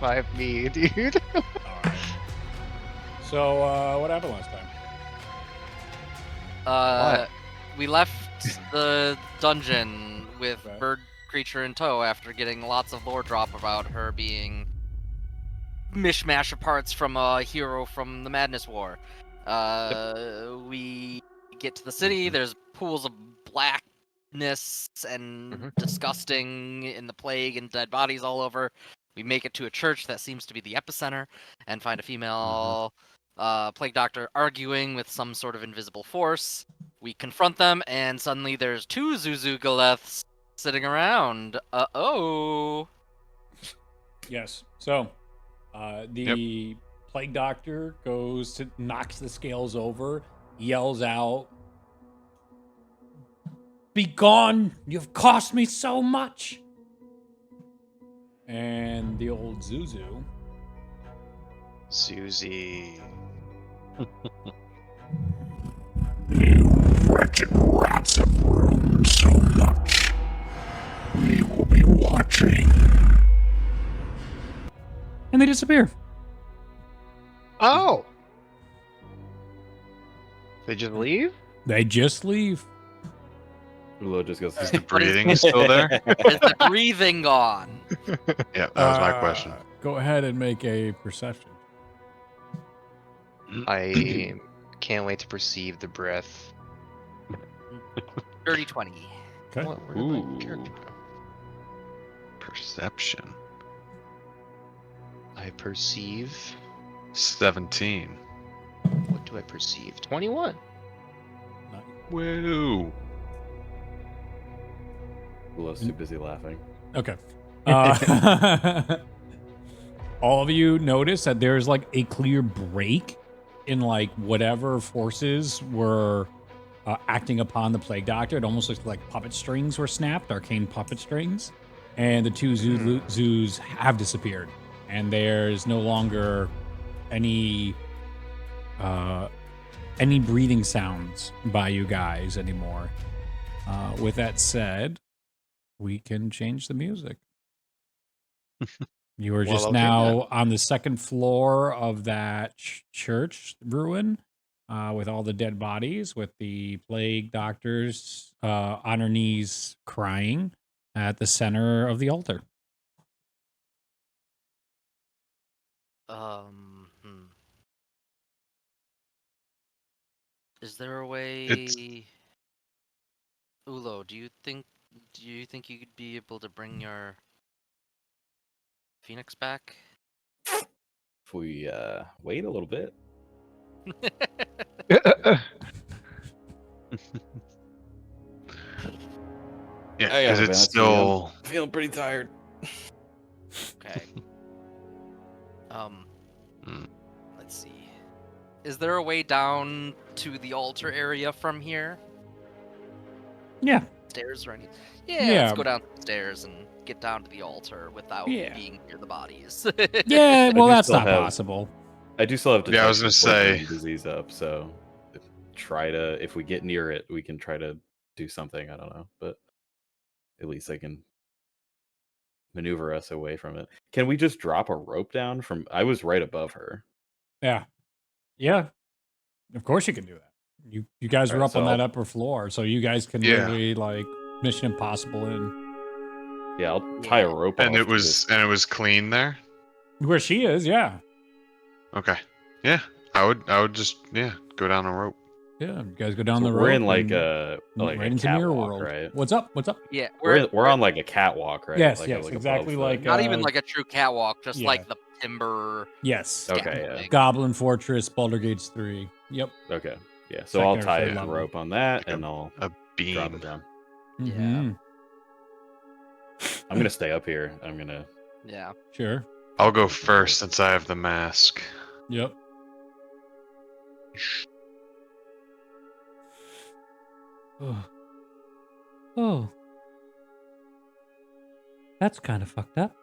revive me, dude. All right. So, what happened last time? We left the dungeon with Okay. bird creature in tow after getting lots of lore drop about her being mishmash of parts from a hero from the Madness War. We get to the city. There's pools of blackness and disgusting in the plague and dead bodies all over. We make it to a church that seems to be the epicenter and find a female plague doctor arguing with some sort of invisible force. We confront them, and suddenly there's two Zuzu Galeths sitting around. Uh-oh. Yes. So, the plague doctor knocks the scales over, yells out, "Be gone! You've cost me so much!" And the old Zuzu. Susie. You wretched rats have ruined so much. We will be watching. And they disappear. Oh! They just leave? They just leave. Ulo just goes. Is the breathing still there? Is the breathing gone? Yeah, that was my question. Go ahead and make a perception. I can't wait to perceive the breath. Dirty 20. Okay. What? Where did my character go? Perception. I perceive. 17. What do I perceive? 21. Whoa. Ulo's too busy laughing. Okay. All of you notice that there's like a clear break in like whatever forces were acting upon the plague doctor. It almost looks like puppet strings were snapped, arcane puppet strings, and the two zoos have disappeared, and there's no longer any breathing sounds by you guys anymore. With that said, we can change the music. You are just now on the second floor of that church ruin with all the dead bodies, with the plague doctors on her knees crying at the center of the altar. Is there a way, Ulo? Do you think you could be able to bring your Phoenix back? If we wait a little bit. Yeah, because it's still. I'm feeling pretty tired. Okay. Let's see. Is there a way down to the altar area from here? Yeah. Stairs or anything? Yeah, let's go down the stairs and get down to the altar without being near the bodies. Yeah, well, that's not have, possible. I do still have to. Yeah, I was gonna say disease up. So if we get near it, we can try to do something. I don't know, but at least I can maneuver us away from it. Can we just drop a rope down from? I was right above her. Yeah. Yeah. Of course you can do that. You guys were up on that upper floor, so you guys can literally like Mission Impossible in. Yeah, I'll tie a rope. And it was clean there. Where she is, yeah. Okay. Yeah, I would just go down a rope. Yeah, you guys go down the road. We're in like a right into Mirror World, right? What's up? What's up? Yeah, we're on like a catwalk, right? Yes, like yes, exactly. Like not even like a true catwalk, just like the timber. Yes. Okay. Yeah. Goblin Fortress, Baldur's Gate 3. Yep. Okay. Yeah. So I'll tie a rope on that, and I'll beam. drop it down. Mm-hmm. Yeah. I'm gonna stay up here. I'm gonna. Yeah. Sure. I'll go first since I have the mask. Yep. Oh. That's kind of fucked up.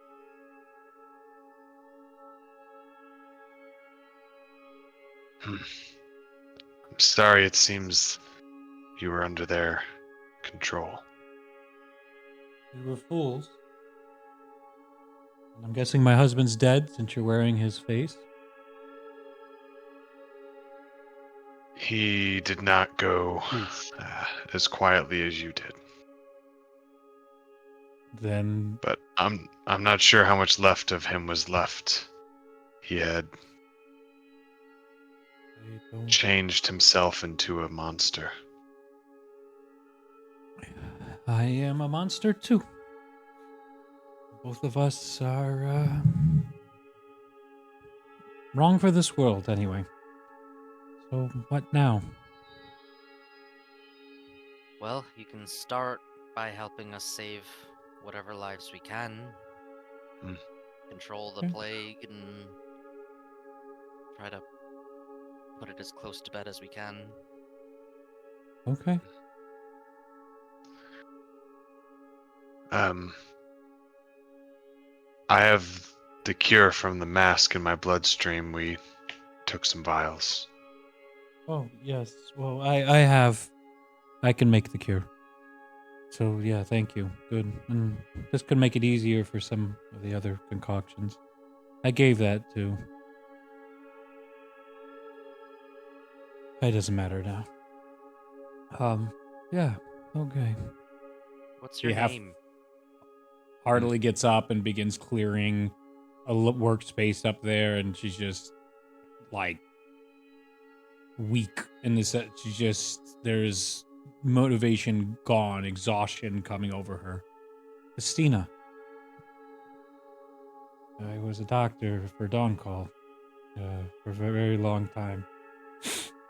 I'm sorry, it seems you were under their control. We were fools. I'm guessing my husband's dead since you're wearing his face. He did not go as quietly as you did. Then But I'm not sure how much left of him was left. He had I don't. changed himself into a monster. I am a monster too. Both of us are wrong for this world, anyway. So what now? Well, you can start by helping us save whatever lives we can. Hmm. Control the Okay. plague and try to put it as close to bed as we can. Okay. I have the cure from the mask in my bloodstream. We took some vials. Oh yes. Well, I can make the cure. So yeah, thank you. Good. And this could make it easier for some of the other concoctions. I gave that to. It doesn't matter now. Yeah. Okay. What's your You have- name? Heartily gets up and begins clearing a workspace up there, and she's just like weak in this. She's just there's motivation gone, exhaustion coming over her. Christina, I was a doctor for Dawn Call for a very long time.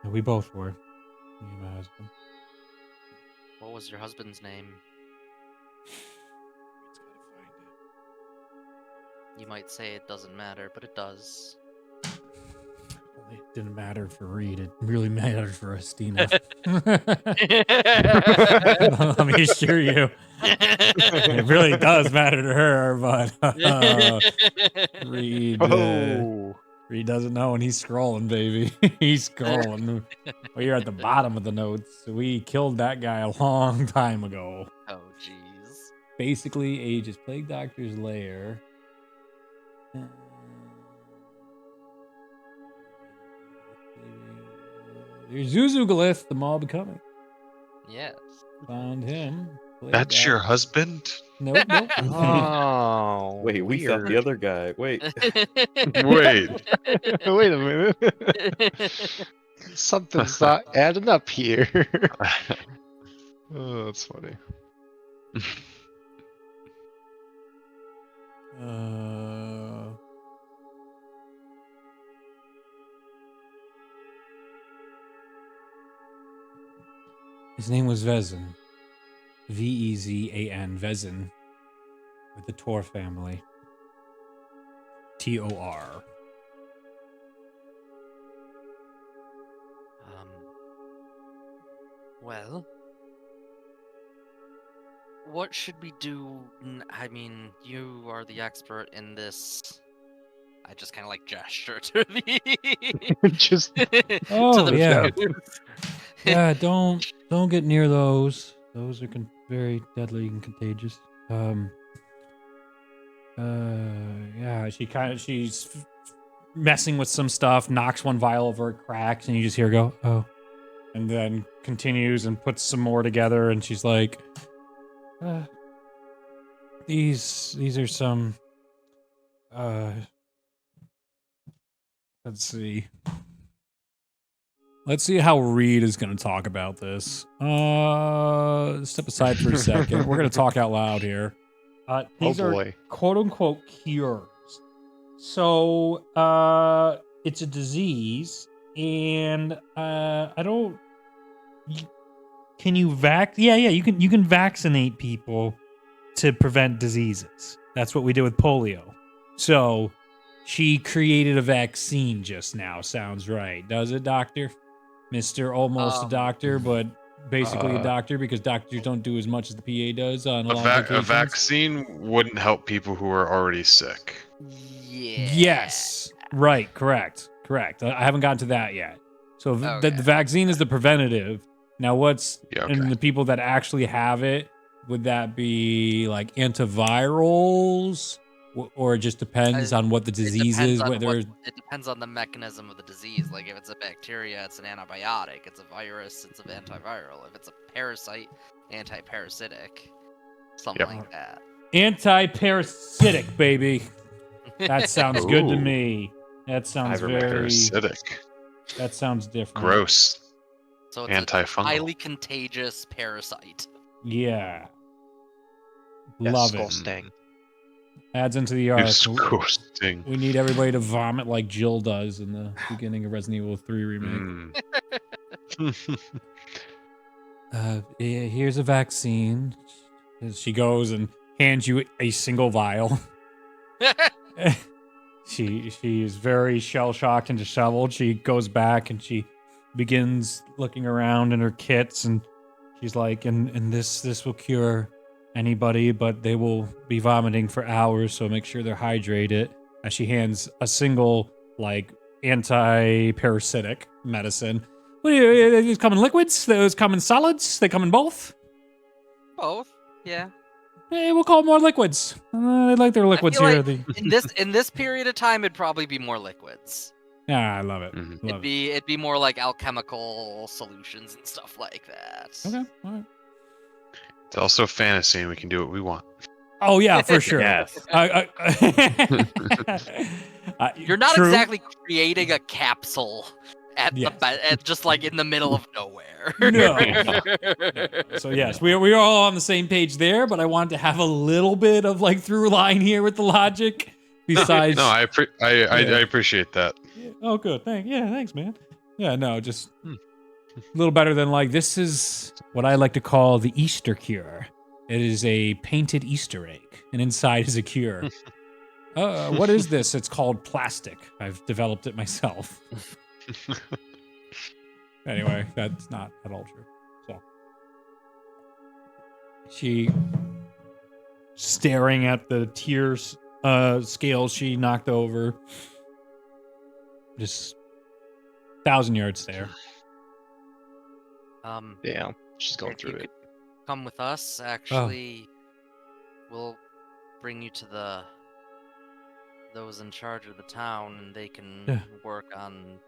We both were. Me and my husband. What was your husband's name? It's gotta find it. You might say it doesn't matter, but it does. Well, it didn't matter for Reed. It really mattered for Christina. Let me assure you, it really does matter to her. But Reed, Reed doesn't know, and he's scrolling, baby. He's scrolling. Well, you're at the bottom of the notes. We killed that guy a long time ago. Oh, jeez. Basically, Aegis Plague Doctor's lair. There's Zuzugalith, the Maw Becoming. Yes. Found him. Plague That's your Doctor. husband? Nope, nope. Oh, Wait, we thought the other guy. Wait. Wait. Wait a minute. Something's not adding up here. Oh, that's funny. His name was Vezin. Vezan. Vezin. With the Tor family. Tor. Well, what should we do? I mean, you are the expert in this. I just kind of like gesture to the Just Oh, to the yeah. booth. Yeah, don't get near those. Those are very deadly and contagious. Yeah, she's messing with some stuff, knocks one vial over, it cracks, and you just hear her go, oh. And then continues and puts some more together, and she's like, these are some, let's see. Let's see how Reed is going to talk about this. Step aside for a second. We're going to talk out loud here. These are boy. quote unquote cures. So, it's a disease, and I don't. Can you Yeah, you can vaccinate people to prevent diseases. That's what we did with polio. So, she created a vaccine just now. Sounds right, does it, Doctor? Mr. Almost a doctor, but basically a doctor because doctors don't do as much as the PA does on a lot of A occasions. vaccine wouldn't help people who are already sick. Yeah. Yes. Right. Correct. I haven't gotten to that yet. So Okay. the vaccine is the preventative. Now, what's Yeah, okay. and the people that actually have it? Would that be like antivirals? Or it just depends on what the disease depends is. on Whether it depends on the mechanism of the disease. Like if it's a bacteria, it's an antibiotic. It's a virus, it's an antiviral. If it's a parasite, anti-parasitic. Something Yep. like that. anti-parasitic, baby. That sounds good to Ooh. me. That sounds very. Parasitic. That sounds different. Gross. So it's a Antifungal. highly contagious parasite. Yeah. Yes, Love skull it. sting. Adds into the arc. Disgusting. We need everybody to vomit like Jill does in the beginning of Resident Evil 3 remake. Here's a vaccine. She goes and hands you a single vial. She is very shell shocked and disheveled. She goes back and she begins looking around in her kits, and she's like, and this will cure anybody, but they will be vomiting for hours, so make sure they're hydrated. As she hands a single like anti-parasitic medicine. What do you, these come in liquids? Those come in solids? They come in both? Both, yeah. Hey, we'll call them more liquids. They like their liquids feel here. like in this period of time, it'd probably be more liquids. Yeah, I love it. Mhm. Love It'd be more like alchemical solutions and stuff like that. Okay, all right. It's also fantasy, and we can do what we want. Oh yeah, for sure. Yes. You're not true. exactly creating a capsule at Yes. at just like in the middle of nowhere. No. So yes, we are all on the same page there, but I wanted to have a little bit of like through line here with the logic. Besides, No, I appreciate that. Yeah. Oh, good. Thanks, man. Yeah, no, just a little better than like this is what I like to call the Easter cure. It is a painted Easter egg, and inside is a cure. What is this? It's called plastic. I've developed it myself. Anyway, that's not at all true. So she staring at the tears scales she knocked over. Just 1,000 yards there. Yeah, she's going If through you it. could come with us, actually, we'll bring you to those in charge of the town, and they can work on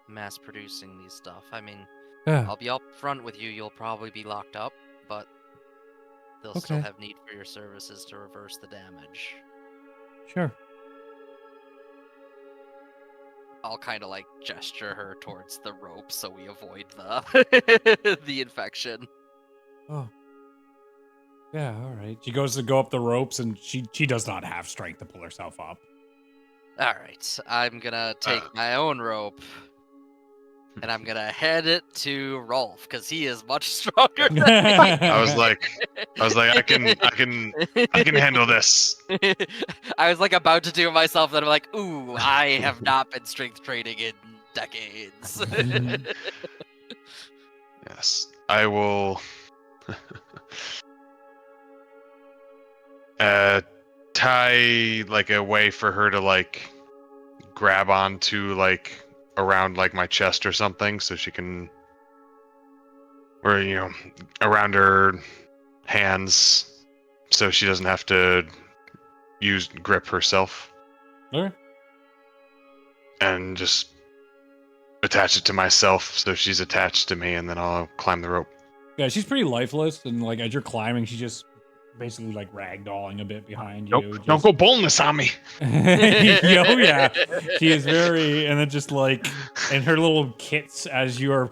mass producing these stuff. I mean, I'll be up front with you. You'll probably be locked up, but they'll still have need for your services to reverse the damage. Sure. I'll kind of like gesture her towards the rope so we avoid the the infection. Oh. Yeah, all right. She goes to go up the ropes, and she does not have strength to pull herself up. All right, I'm gonna take my own rope, and I'm gonna head it to Rolf because he is much stronger than me. I was like, I can handle this. I was like about to do it myself, then I'm like, ooh, I have not been strength training in decades. Yes, I will. Tie like a way for her to like grab onto like around like my chest or something, so she can, or around her hands, so she doesn't have to use grip herself. Okay. And just attach it to myself, so she's attached to me, and then I'll climb the rope. Yeah, she's pretty lifeless, and like as you're climbing, she just basically like ragdolling a bit behind you. Nope, don't go boneless on me. Oh yeah, she is very, and then just like, and her little kits as you are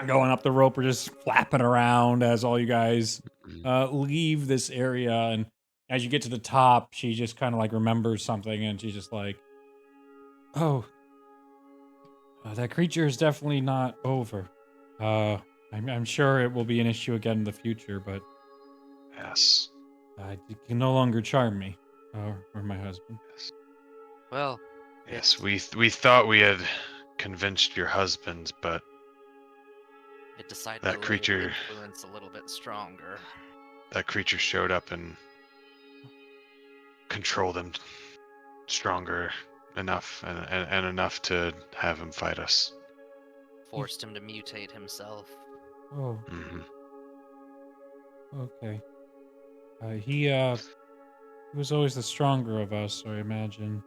going up the rope are just flapping around as all you guys leave this area, and as you get to the top, she just kind of like remembers something, and she's just like, "Oh, that creature is definitely not over. I'm sure it will be an issue again in the future, but." Yes. You can no longer charm me, or my husband. Well, Yes, we thought we had convinced your husband, but it decided that creature influence a little bit stronger. That creature showed up and controlled him stronger enough, and enough to have him fight us. Forced him to mutate himself. Oh, Mm-hmm. okay. He was always the stronger of us, I imagine.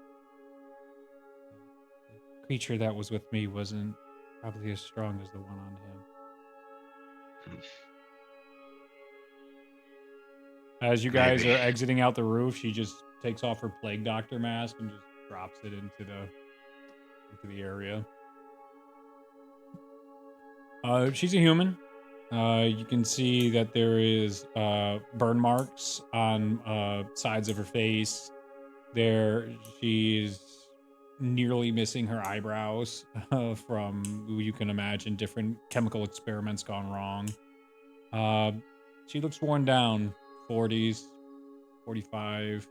The creature that was with me wasn't probably as strong as the one on him. As you guys Maybe. are exiting out the roof, she just takes off her plague doctor mask and just drops it into the area. She's a human. You can see that there is burn marks on sides of her face. She's nearly missing her eyebrows from, you can imagine, different chemical experiments gone wrong. She looks worn down, 40s, 45.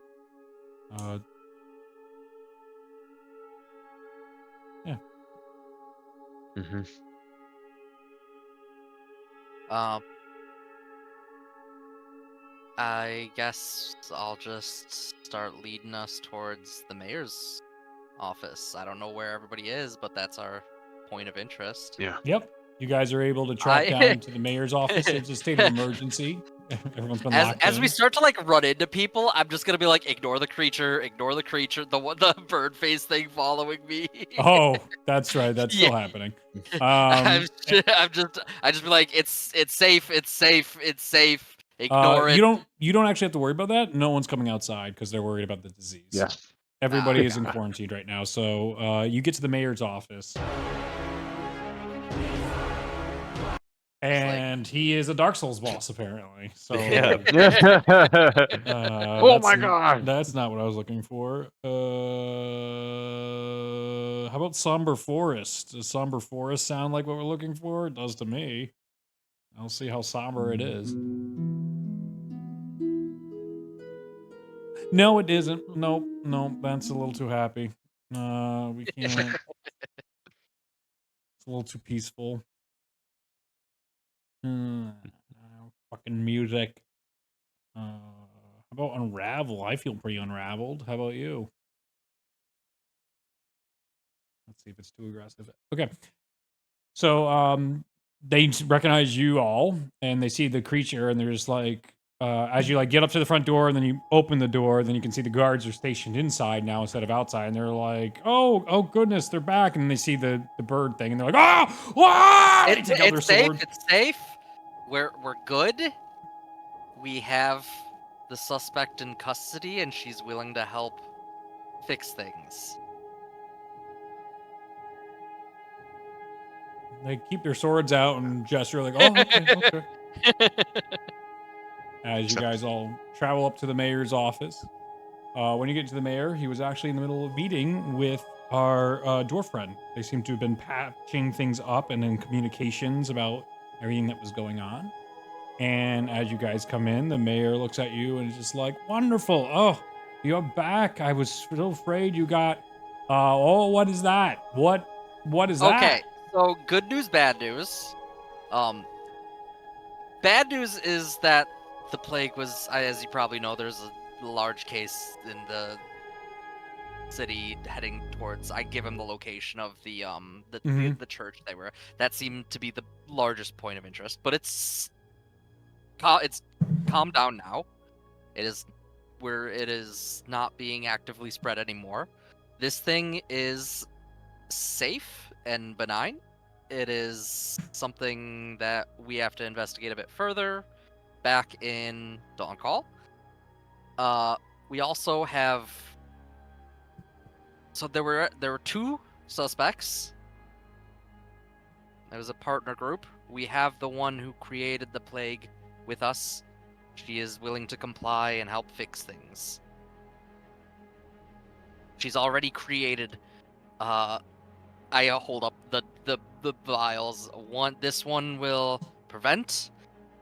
Yeah. Mm-hmm. I guess I'll just start leading us towards the mayor's office. I don't know where everybody is, but that's our point of interest. Yeah. Yep. You guys are able to track down to the mayor's office. It's a state of emergency. Everyone's been locked As in. we start to like run into people, I'm just gonna be like, ignore the creature, the bird face thing following me. Oh, that's right. That's still Yeah. happening. I just be like, it's safe, it's safe, it's safe. Ignore it. You don't actually have to worry about that. No one's coming outside because they're worried about the disease. Yes. Everybody is in quarantine right now. So you get to the mayor's office. And he is a Dark Souls boss, apparently. So, Yeah. Oh my god! That's not what I was looking for. How about Somber Forest? Does Somber Forest sound like what we're looking for? It does to me. I'll see how somber it is. No, it isn't. Nope, that's a little too happy. We can't. It's a little too peaceful. Fucking music. How about Unravel? I feel pretty unraveled. How about you? Let's see if it's too aggressive. Okay. So they recognize you all and they see the creature and they're just like as you like get up to the front door and then you open the door, then you can see the guards are stationed inside now instead of outside, and they're like, oh goodness, they're back, and they see the bird thing and they're like, They take out their It's safe. sword. It's safe. We're good. We have the suspect in custody, and she's willing to help fix things. They keep their swords out and gesture like, oh, okay. As you guys all travel up to the mayor's office. When you get to the mayor, he was actually in the middle of meeting with our dwarf friend. They seem to have been patching things up and in communications about everything that was going on. And as you guys come in, the mayor looks at you and is just like, wonderful. Oh, you're back. I was so afraid you got... what is that? What is that? Okay, so good news, bad news. Bad news is that the plague was, as you probably know, there's a large case in the city heading towards. I give him the location of the church they were. That seemed to be the largest point of interest, but it's calmed down now. It is not being actively spread anymore. This thing is safe and benign. It is something that we have to investigate a bit further back in Dawn Call. We also have... So there were two suspects. There was a partner group. We have the one who created the plague with us. She is willing to comply and help fix things. She's already created... I hold up the vials. This one will prevent,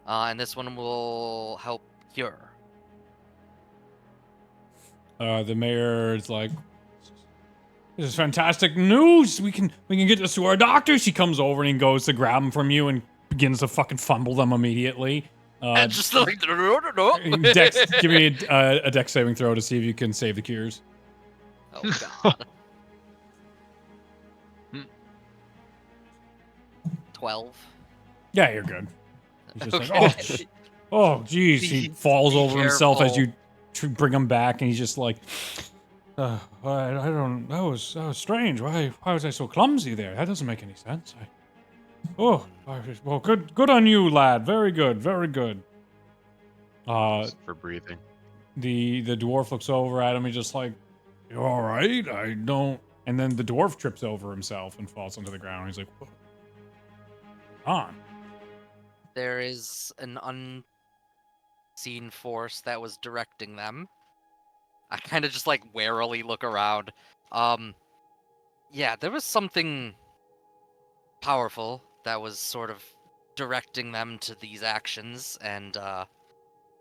and this one will help cure. The mayor is like, this is fantastic news. We can get this to our doctor. She comes over and he goes to grab them from you and begins to fucking fumble them immediately. And just like no. Dex, give me a Dex saving throw to see if you can save the cures. Oh god. 12. Yeah, you're good. He's just Okay. like, oh, geez. He falls over himself as you bring him back, and he's just like, I don't. That was strange. Why was I so clumsy there? That doesn't make any sense. Well, good on you, lad. Very good, very good. Just for breathing. The dwarf looks over at him and just like, you all right? I don't. And then the dwarf trips over himself and falls onto the ground. He's like, what? On. There is an unseen force that was directing them. I kind of just like warily look around. Yeah, there was something powerful that was sort of directing them to these actions, and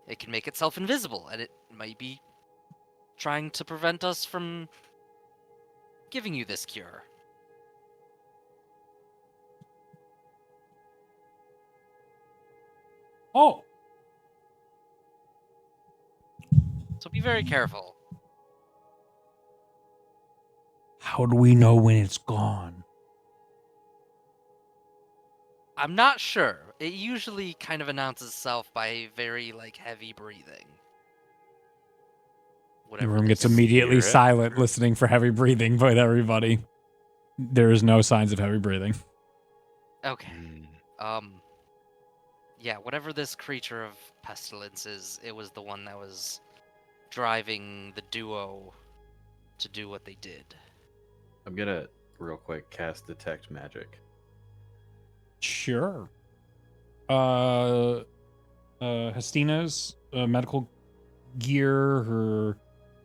it can make itself invisible, and it might be trying to prevent us from giving you this cure. Oh. So be very careful. How do we know when it's gone? I'm not sure. It usually kind of announces itself by very like heavy breathing. The Whatever room this gets is. immediately Hear it? silent, listening for heavy breathing by everybody. There is no signs of heavy breathing. Okay. Mm. Yeah, whatever this creature of pestilence is, it was the one that was driving the duo to do what they did. I'm gonna real quick cast detect magic. Sure. Hestina's medical gear, her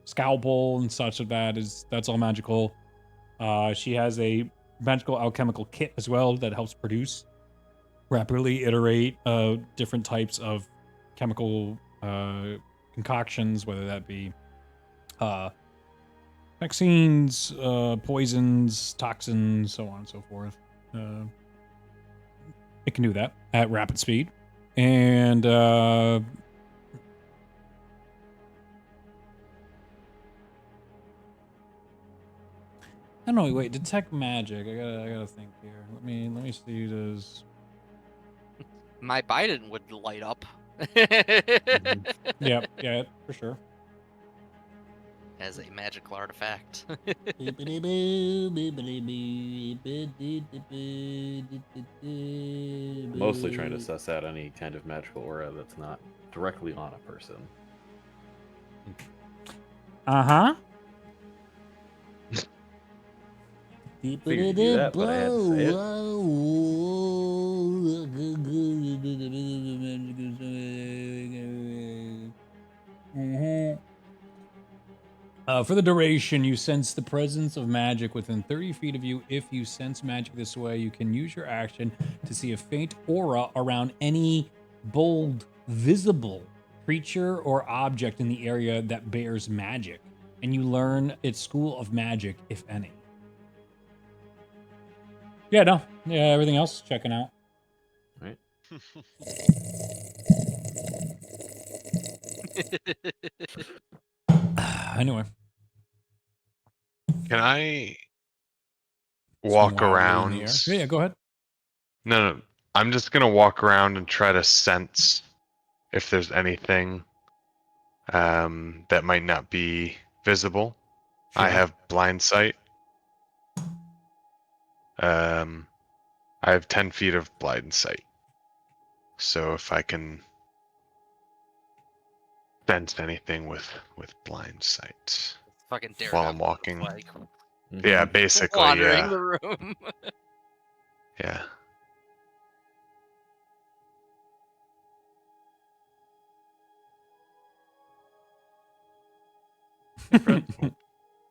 scalpel and such of that's all magical. She has a magical alchemical kit as well that helps produce rapidly iterate different types of chemical concoctions, whether that be vaccines, poisons, toxins, so on and so forth. It can do that at rapid speed. And I don't know. Wait, detect magic. I gotta think here. Let me see. Does My Biden would light up. yeah, for sure. As a magical artifact. Mostly trying to suss out any kind of magical aura that's not directly on a person. Uh-huh. Figured you'd do that, but I had to say it. For the duration, you sense the presence of magic within 30 feet of you. If you sense magic this way, you can use your action to see a faint aura around any bold, visible creature or object in the area that bears magic. And you learn its school of magic, if any. Yeah, everything else checking out. Right? Anyway. Can I It's walk wildly in around? the air. Yeah, go ahead. No. I'm just gonna walk around and try to sense if there's anything that might not be visible. I Sure. have blind sight. I have 10 feet of blind sight. So if I can sense anything with blind sight Fucking while I'm Daredevil. walking. Like, Yeah, Mhm. basically, wandering yeah. the room. Yeah.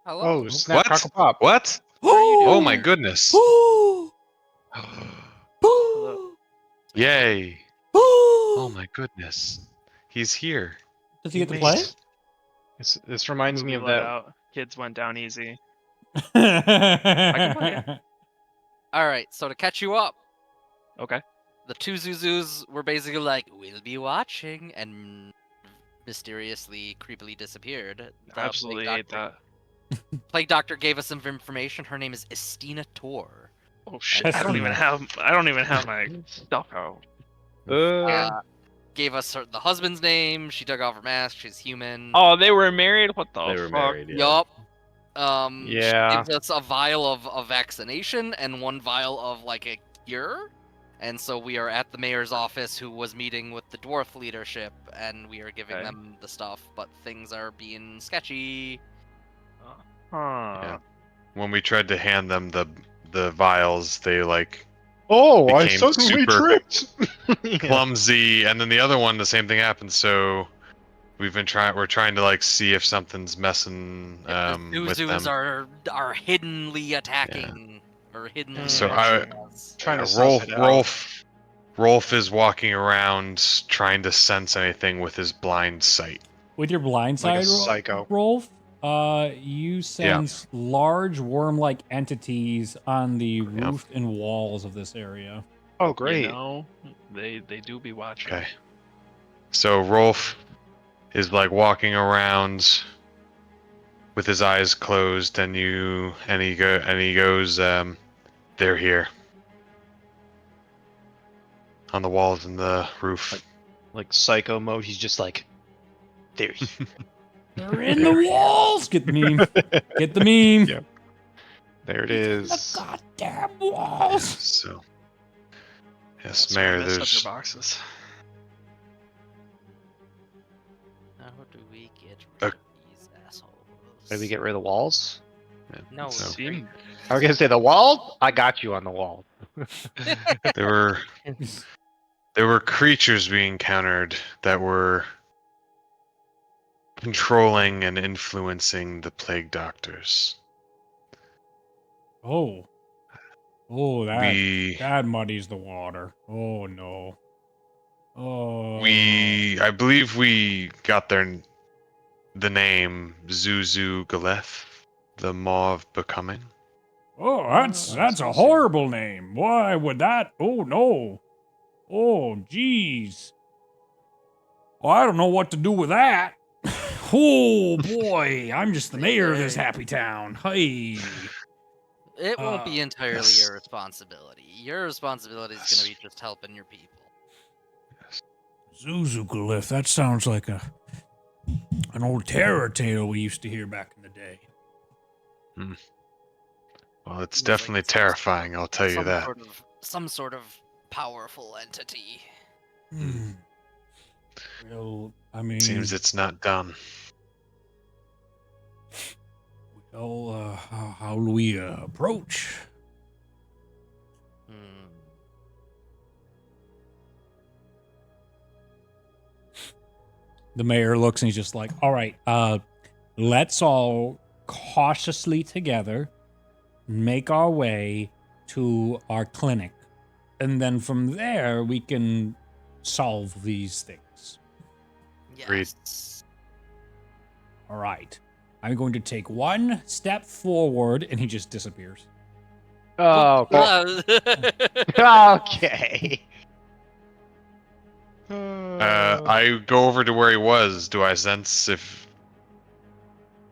Hello. Oh, snap, What? crackle, pop. What? What are you doing Oh my here? goodness. Yay. Oh my goodness. He's here. Does he get to made play? it. This reminds me Movie of let that. out. Kids went down easy. I play. All right, so to catch you up, Okay. the two Zuzus were basically like, "We'll be watching," and mysteriously, creepily disappeared. The Absolutely hate that. Plague Doctor gave us some information. Her name is Estina Tor. Oh shit! I don't even have my stuff out. Uh, gave us the husband's name. She took off her mask. She's human. Oh, they were married. What the They were fuck? married. Yeah. Yup. Yeah. She gives us a vial of vaccination and one vial of like a cure. And so we are at the mayor's office, who was meeting with the dwarf leadership, and we are giving Okay. them the stuff, but things are being sketchy. Huh. When we tried to hand them the vials, they like Oh, I became suddenly super tricked. Yeah. clumsy, and then the other one, the same thing happened. So we're trying to like see if something's messing The with them. Zuzus are hiddenly attacking or hiddenly So attacking us. Trying to Rolf, suss it out. Rolf is walking around trying to sense anything with his blind sight. With your blind Like a side, psycho. Rolf, you sense large worm-like entities on the roof and walls of this area. Oh, great. You know, they do be watching. Okay. So Rolf is like walking around with his eyes closed, and he goes, they're here on the walls and the roof. Like psycho mode, he's just like, there. They're in the walls. Get the meme. Get the meme. Yeah. There it The is. goddamn Yeah, walls. so yes, That's where I Mayor, messed up there's your boxes. How do we get Uh, rid of these assholes? Did we get rid of the walls? No, so Seem- I was gonna say the wall. I got you on the wall. there were creatures we encountered that were controlling and influencing the plague doctors. Oh. Oh, We that muddies the water. Oh no. Oh. I believe we got the name Zuzu Galeth, the Maw of Becoming. Oh, that's a horrible name. Why would that? Oh no. Oh, jeez. Well, I don't know what to do with that. Oh boy, I'm just the mayor of this happy town. Hey. It won't be entirely yes. your responsibility. Your responsibility is going to be just helping your people. Zuzukalith, that sounds like an old terror tale we used to hear back in the day. Well, it's Seems like definitely it's terrifying, I'll tell you that. Some sort of powerful entity. Well, I mean, Seems it's not done. well, how do we approach? Hmm. The mayor looks and he's just like, all right, let's all cautiously together make our way to our clinic. And then from there, we can solve these things. Agreed. Yes. All right. I'm going to take one step forward, and he just disappears. Oh, okay. I go over to where he was. Do I sense if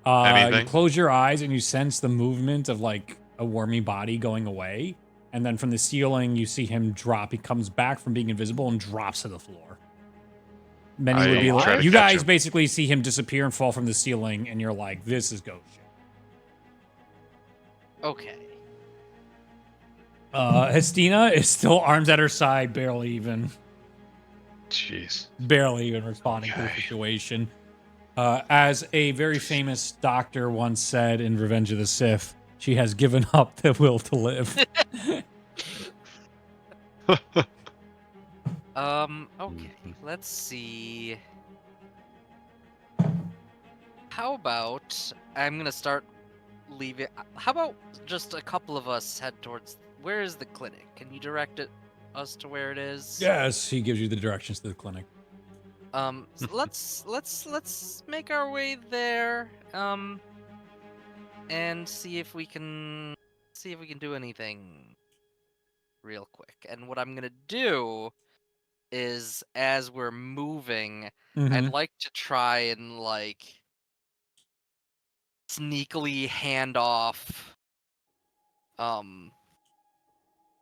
You anything? close your eyes, and you sense the movement of, like, a wormy body going away. And then from the ceiling, you see him drop. He comes back from being invisible and drops to the floor. Many I would be try like, to you catch guys him. basically see him disappear and fall from the ceiling, and you're like, this is ghost shit. Okay. Hestina is still arms at her side, barely even responding to the Okay. situation. As a very famous doctor once said in Revenge of the Sith, she has given up the will to live. Okay. Let's see. How about I'm gonna start leaving. How about just a couple of us head towards. Where is the clinic? Can you direct us to where it is? Yes, he gives you the directions to the clinic. So let's make our way there. And see if we can do anything real quick. And what I'm gonna do is, as we're moving, I'd like to try and like sneakily hand off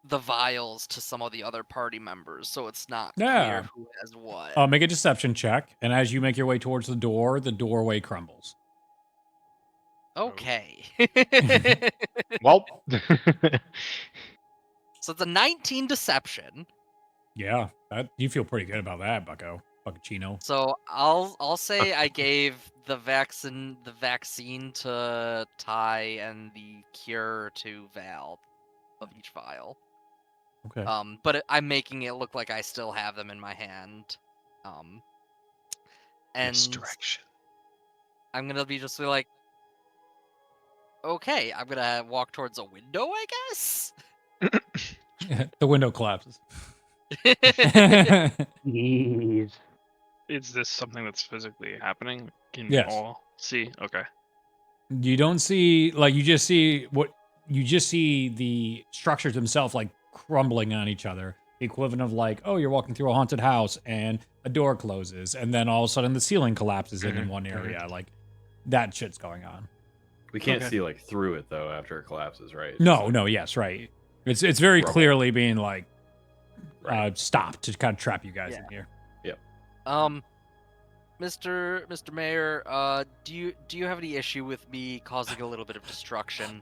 the vials to some of the other party members, so it's not Yeah. clear who has what. Make a deception check, and as you make your way towards the doorway crumbles. Okay. Well, So it's a 19 deception. Yeah, you feel pretty good about that, Buccino. So I'll say I gave the vaccine to Ty and the cure to Val of each vial. Okay. But I'm making it look like I still have them in my hand. And Misdirection. I'm gonna be just like, okay, I'm gonna walk towards a window, I guess. The window collapses. jeez. Is this something that's physically happening? Can we Yes. all see? Okay. You don't see you just see the structures themselves like crumbling on each other. The equivalent of like, oh, you're walking through a haunted house and a door closes, and then all of a sudden the ceiling collapses in one area. Like that shit's going on. We can't Okay. see like through it though after it collapses, right? No, yes, right. It's very Rubble. clearly being like Right. stopped to kind of trap you guys in here. Mr. Mayor, do you have any issue with me causing a little bit of destruction?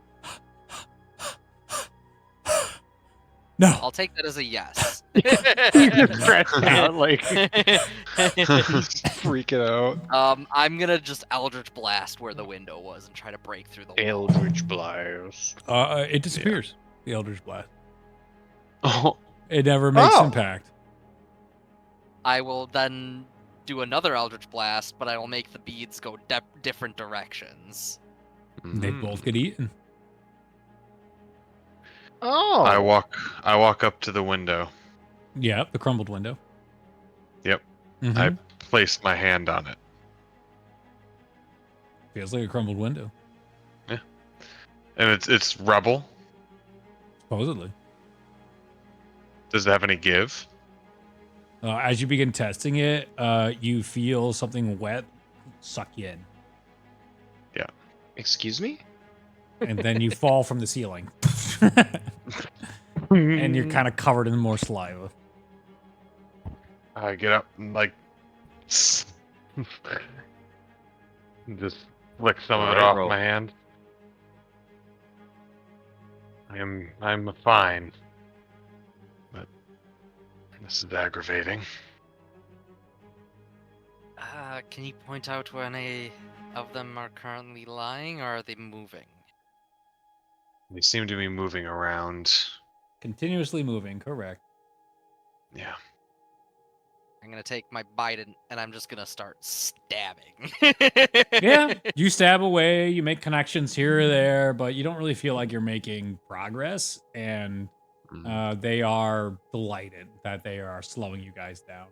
No. I'll take that as a yes. He's stressed out, like he's freaking out. I'm gonna just Eldritch Blast where the window was and try to break through the wall. Eldritch Blast. It disappears. The Eldritch Blast. Oh, It never makes Oh. impact. I will then do another Eldritch Blast, but I will make the beads go different directions. They mm. both get eaten. Oh. I walk up to the window. Yeah, the crumbled window. Yep. Mhm. I place my hand on it. Feels like a crumbled window, And it's rubble. supposedly. Does it have any give? As you begin testing it, you feel something wet suck you in, Excuse me? and then you fall from the ceiling, and you're kind of covered in more saliva. I get up and like just flick some of it Alright, off roll. my hand. I'm fine. But this is aggravating. Can you point out where any of them are currently lying, or are they moving? They seem to be moving around. Continuously moving, correct. Yeah. I'm gonna take my Biden and I'm just gonna start stabbing. Yeah, you stab away, you make connections here or there, but you don't really feel like you're making progress, and Mm. they are delighted that they are slowing you guys down.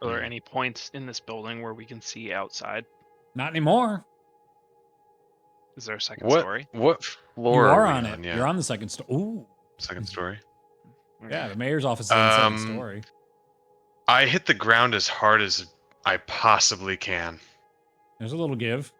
Are there any points in this building where we can see outside? Not anymore. Is there a second What story? what floor You are we on it. Yeah. You're on the second story. Ooh. Second story. Yeah, the mayor's office is on the second Um, story. I hit the ground as hard as I possibly can. There's a little give.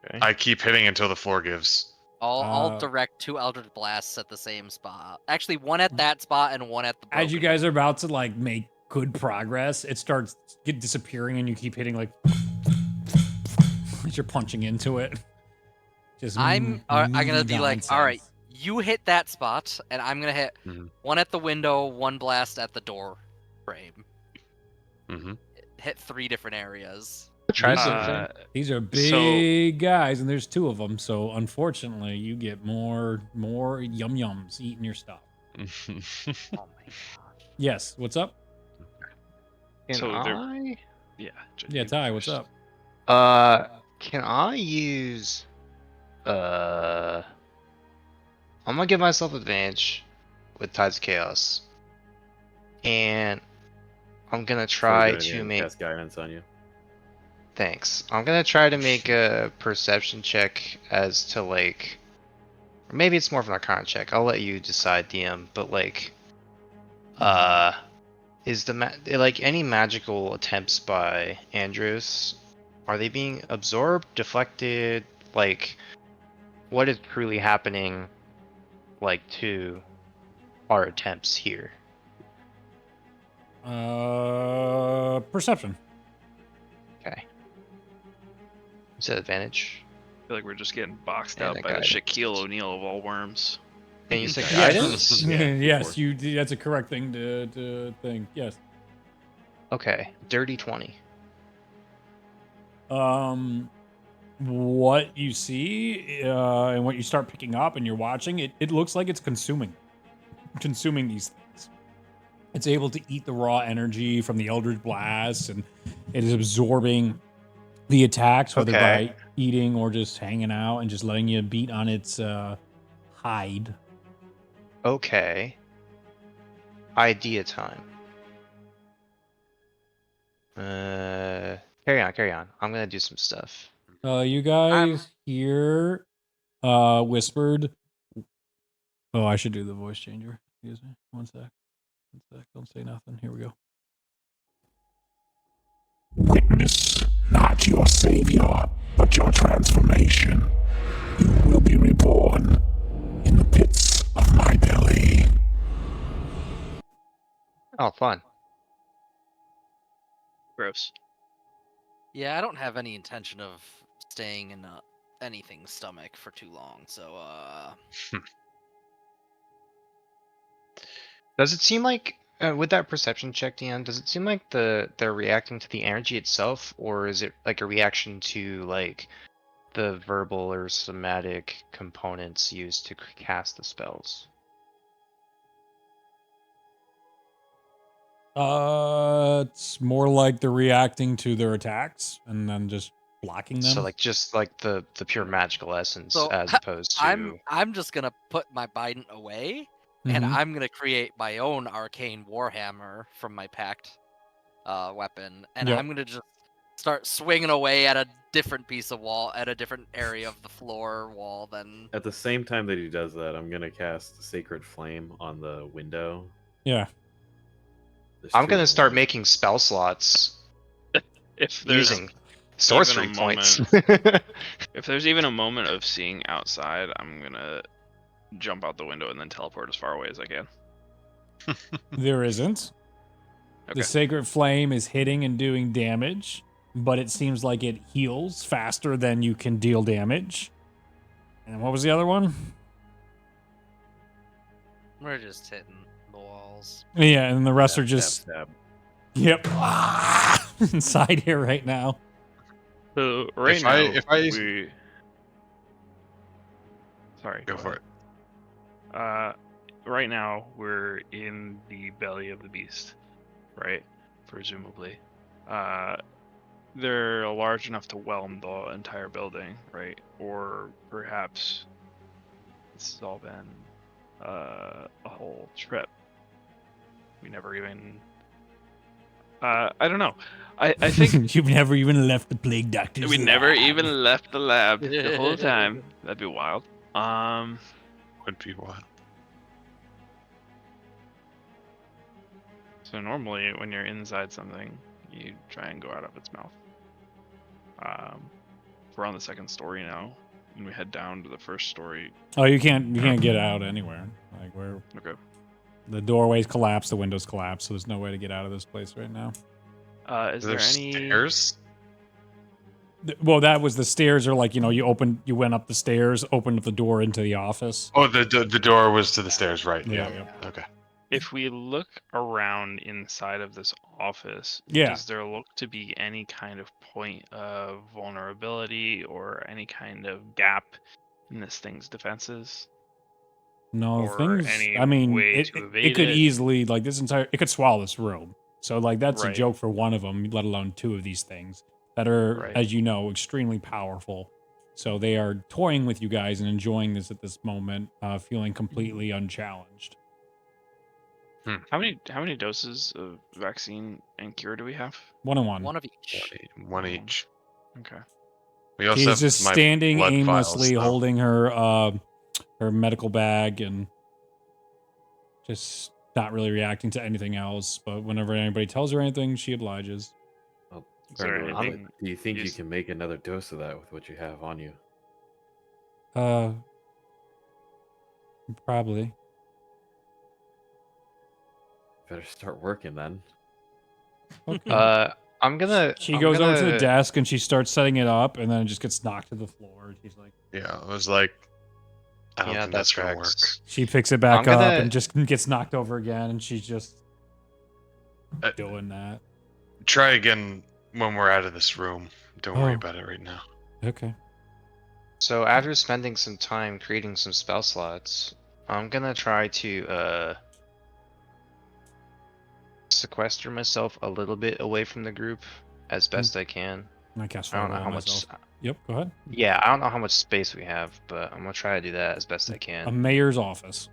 Okay. I keep hitting until the floor gives. I'll direct 2 Eldritch Blasts at the same spot. Actually, one at that spot and one at the As you broken guys are about to like make good progress, it starts disappearing, and you keep hitting like as you're punching into it. Just I'm gonna be like, all right, nonsense. you hit that spot, and I'm gonna hit Mhm. one at the window, one blast at the door frame. Mm-hmm. Hit 3 different areas. Try These something. are- These are big guys, and there's 2 of them. So unfortunately, you get more yum yums eating your stuff. Oh my god. Yes. What's up? Can So they're- I? Yeah. Yeah, Ty. What's up? Can I use? I'm gonna give myself advantage with Tides of Chaos, and I'm gonna try to make. cast guidance on you. Thanks. I'm gonna try to make a perception check as to like, or maybe it's more of an Arcana check. I'll let you decide, DM. But like, is like any magical attempts by Andrews, are they being absorbed, deflected? Like, what is truly happening, like, to our attempts here. Perception. Okay. Is that advantage? I feel like we're just getting boxed And out a by the guidance. Shaquille O'Neal of all worms. Can you say Guidance. guidance? Yeah, Yes, before. that's a correct thing to think. Yes. Okay, dirty 20. What you see and what you start picking up and you're watching, it looks like it's consuming these things. It's able to eat the raw energy from the Eldritch Blast, and it is absorbing the attacks, whether Okay. by eating or just hanging out and just letting you beat on its hide. Okay. Idea time. Carry on. I'm gonna do some stuff. You guys hear whispered. Oh, I should do the voice changer. Excuse me. One sec. Don't say nothing. Here we go. Witness not your savior, but your transformation. You will be reborn in the pits of my belly. Oh, fun. Gross. Yeah, I don't have any intention of staying in anything's stomach for too long, so Does it seem like with that perception check, Dan, does it seem like they're reacting to the energy itself, or is it like a reaction to like the verbal or somatic components used to cast the spells? It's more like they're reacting to their attacks and then just blocking them. So like just like the pure magical essence So, as opposed to I'm just gonna put my Bident away, and Mhm. I'm gonna create my own arcane warhammer from my pact weapon, and Yep. I'm gonna just start swinging away at a different piece of wall, at a different area of the floor wall. Then At the same time that he does that, I'm gonna cast Sacred Flame on the window. Yeah. There's I'm two of gonna them, start right? making spell slots If there's using even sorcery a points. if there's even a moment of seeing outside, I'm gonna jump out the window and then teleport as far away as I can. There isn't. Okay. The Sacred Flame is hitting and doing damage, but it seems like it heals faster than you can deal damage. And what was the other one? we're just hitting the walls. Yeah, and the rest Stab, are just stab, stab. yep inside here right now. So right If now I we sorry. go for it. Right now we're in the belly of the beast, right? Presumably. They're large enough to whelm the entire building, right? Or perhaps this has all been a whole trip. We never even. I don't know. I think You've never even left the Plague Doctor's we never lab. even left the lab the whole time. That'd be wild. Would be wild. So normally when you're inside something, you try and go out of its mouth. We're on the second story now, and we head down to the first story. Oh, you can't get out anywhere. Like we're Okay. the doorways collapse, the windows collapse, so there's no way to get out of this place right now. Is there any stairs? Well, that was the stairs are like, you went up the stairs, opened up the door into the office. Oh, the door was to the stairs, right? Yeah, Yeah. yeah. Okay. If we look around inside of this office, Yeah. does there look to be any kind of point of vulnerability or any kind of gap in this thing's defenses? No, Or things. any I mean, way it, to it evade could it? easily like it could swallow this room. So like that's a Right. joke for one of them, let alone two of these things that are, Right. as you know, extremely powerful. So they are toying with you guys and enjoying this at this moment, feeling completely unchallenged. How many doses of vaccine and cure do we have? 1 on 1. One of each. One each. Okay. We also She's have just my standing blood aimlessly, files, though. holding her medical bag and just not really reacting to anything else. But whenever anybody tells her anything, she obliges. Oh, Is there Gregor, anything do you think you use- can make another dose of that with what you have on you? Probably. Better start working then. Okay. I'm gonna. She I'm goes over to the gonna- desk and she starts setting it up, and then it just gets knocked to the floor. And she's like, Yeah, I was like, I don't Yeah, think that that's gonna work. tracks. she picks it back I'm up gonna- and just gets knocked over again, and she's just Uh, doing that. Try again when we're out of this room. Don't worry Oh. about it right now. Okay. So after spending some time creating some spell slots, I'm gonna try to sequester myself a little bit away from the group as best I can. I cast I don't know Fireball how much. myself. Yep, go ahead. Yeah, I don't know how much space we have, but I'm gonna try to do that as best I A can. mayor's office.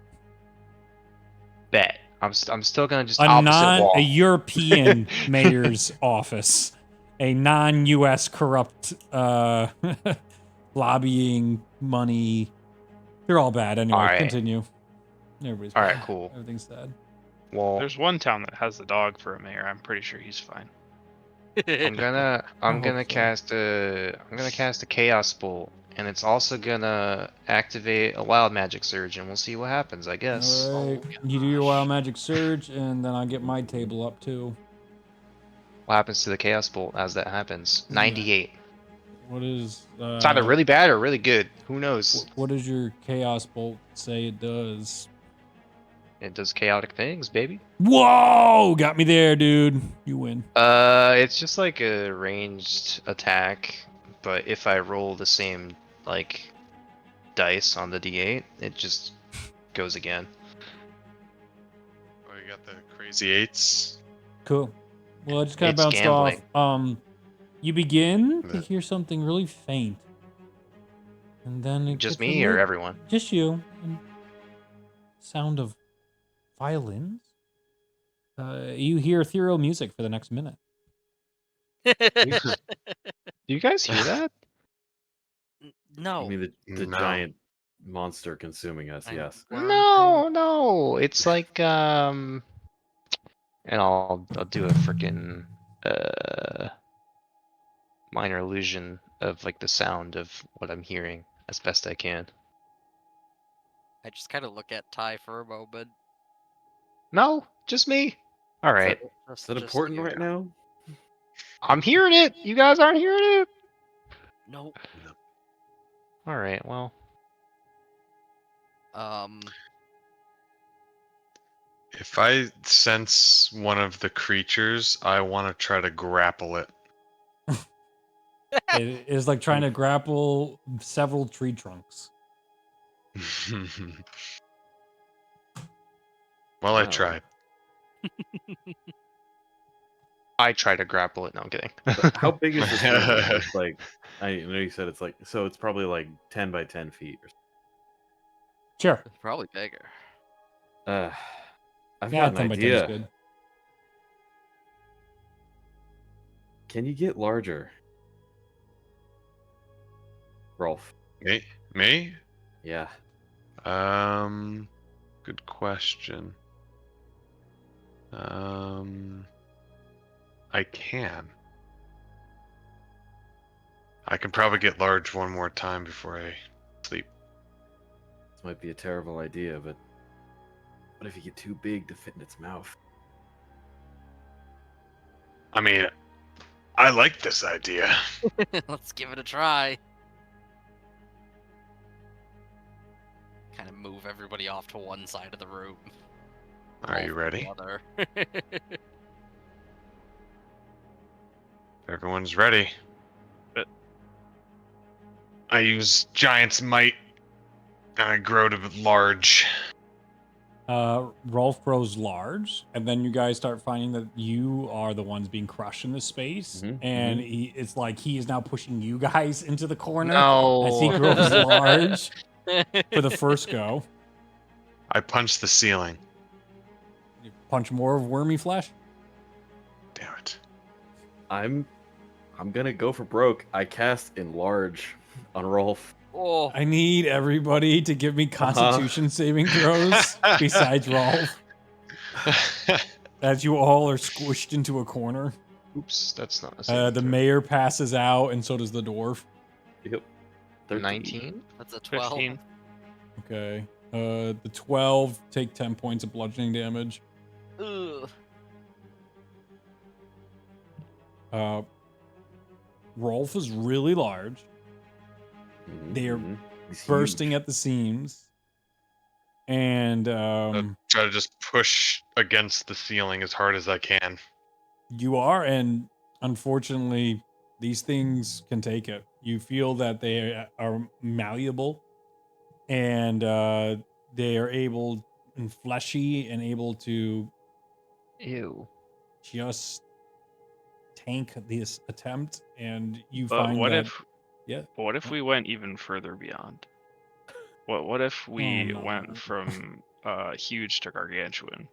Bet. I'm still gonna just opposite wall. A European mayor's office. A non-US corrupt lobbying money. They're all bad anyway. All right. Continue. Everybody's All right, bad. cool. Everything's sad. Well, There's one town that has the dog for a mayor. I'm pretty sure he's fine. I'm gonna hope cast a chaos bolt, and it's also gonna activate a wild magic surge, and we'll see what happens. I guess. All right. You do your wild magic surge, and then I'll get my table up too. What happens to the chaos bolt as that happens? 98. What is It's either really bad or really good. Who knows? what does your chaos bolt say it does? It does chaotic things, baby. Whoa! Got me there, dude. You win. It's just like a ranged attack, but if I roll the same like dice on the D8, it just goes again. Oh, you got the crazy eights. Cool. Well, I just kind of It's bounced gambling. off. You begin to Yeah. hear something really faint, and then it Just gets a me or little- everyone? Just you. And sound of violins. You hear ethereal music for the next minute. Do you guys hear that? No. I mean the No. giant monster consuming us. I- Yes. Worm No. It's like and I'll do a freaking minor illusion of like the sound of what I'm hearing as best I can. I just kind of look at Ty for a moment. No, just me. All right, Is that important you. right now? I'm hearing it. You guys aren't hearing it. No. All right, well, If I sense one of the creatures, I want to try to grapple it. It is like trying to grapple several tree trunks. Well, I Wow. tried. I try to grapple it. No, I'm kidding. But how big is this room? It's like I know you said it's like so it's probably like 10 by 10 feet. Sure. it's probably bigger. I've Yeah, got 10 an by 10 is idea. good. Can you get larger? Rolf. Me? Yeah. Good question. I can. I can probably get large one more time before I sleep. This might be a terrible idea, but what if you get too big to fit in its mouth? I mean, I like this idea. Let's give it a try. Kind of move everybody off to one side of the room. Are you Roll for the ready? other. Everyone's ready. But- I use Giant's Might, and I grow to large. Rolf grows large, and then you guys start finding that you are the ones being crushed in this space, Mhm, and it's like he is now pushing you guys into the corner No. as he grows large for the first go. I punch the ceiling. You punch more of wormy flesh. Damn it. I'm gonna go for broke. I cast enlarge on Rolf. Oh, I need everybody to give me Constitution saving throws besides Rolf, as you all are squished into a corner. Oops, that's not a saving The throw. mayor passes out, and so does the dwarf. Yep. 13. 19? That's a 12. 15. Okay. The 12 take 10 points of bludgeoning damage. Ugh. Rolf is really large. They are He's bursting huge. at the seams. And Try to just push against the ceiling as hard as I can. you are, and unfortunately, these things can take it. You feel that they are malleable, and they are able and fleshy and able to Ew. just tank this attempt. And you But find what that, if yeah, what if we went even further beyond? What if we no. went from huge to gargantuan?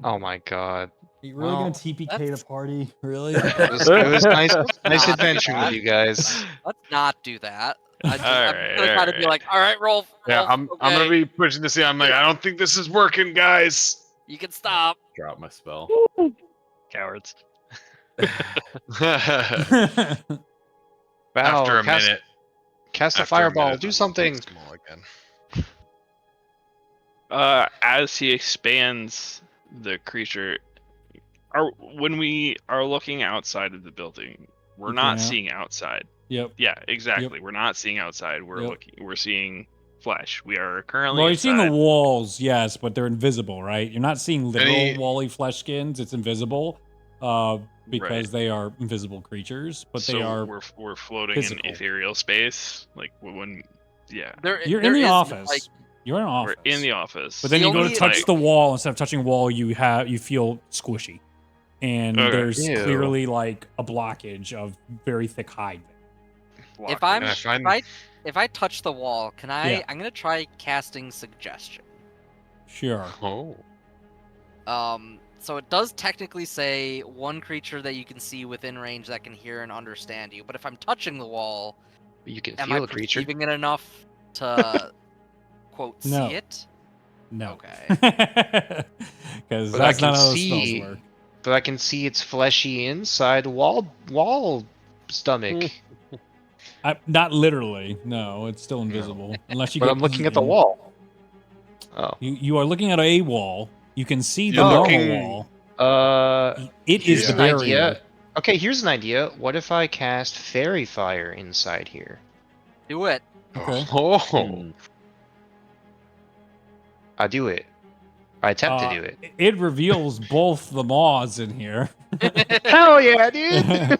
Oh my god. Are you really gonna Well, TPK the that's- party? Really? It was nice Let's nice not do adventuring with that. you guys. Let's not do that. I'm Alright, gonna try to be alright. like, all right, roll. Yeah, I'm gonna be pushing to see. I'm like, I don't think this is working, guys. You can stop. Drop my spell. Cowards. After a cast, minute, cast a after a fireball. minute, Do I'm something. small again. As he expands the creature, when we are looking outside of the building, we're You not can't. seeing outside. Yep. Yeah, exactly. We're not seeing outside. We're Yep. we're seeing flesh. We are currently Well, you're seeing the inside. walls, yes, but they're invisible, right? You're not seeing literal Any- Wally flesh skins. It's invisible because Right. they are invisible creatures, but so they are. we're floating physical. in ethereal space, like when yeah, You're there in the is, office. like, You're in an office. we're in the office. But then The you go to only, touch like- the wall. Instead of touching wall, you feel squishy, and Okay. there's Ew. clearly like a blockage of very thick hide. if I'm And I find- if I touch the wall, can I? Yeah. I'm gonna try casting suggestion. Sure. Oh, So it does technically say one creature that you can see within range that can hear and understand you. But if I'm touching the wall, You can am feel I a creature. perceiving it enough to quote No. see it? No. Okay. Because But that's I can not how those spells see- work. But I can see its fleshy inside wall stomach. Not literally. No, it's still invisible unless you But get I'm looking at the eaten. wall. Oh. You are looking at a wall. You can see the You're normal looking- wall. It Here's is an the barrier. idea. Okay, here's an idea. What if I cast fairy fire inside here? Do it. Okay. oh, I do it. I attempt to do it. It reveals both the maws in here. Hell yeah, dude!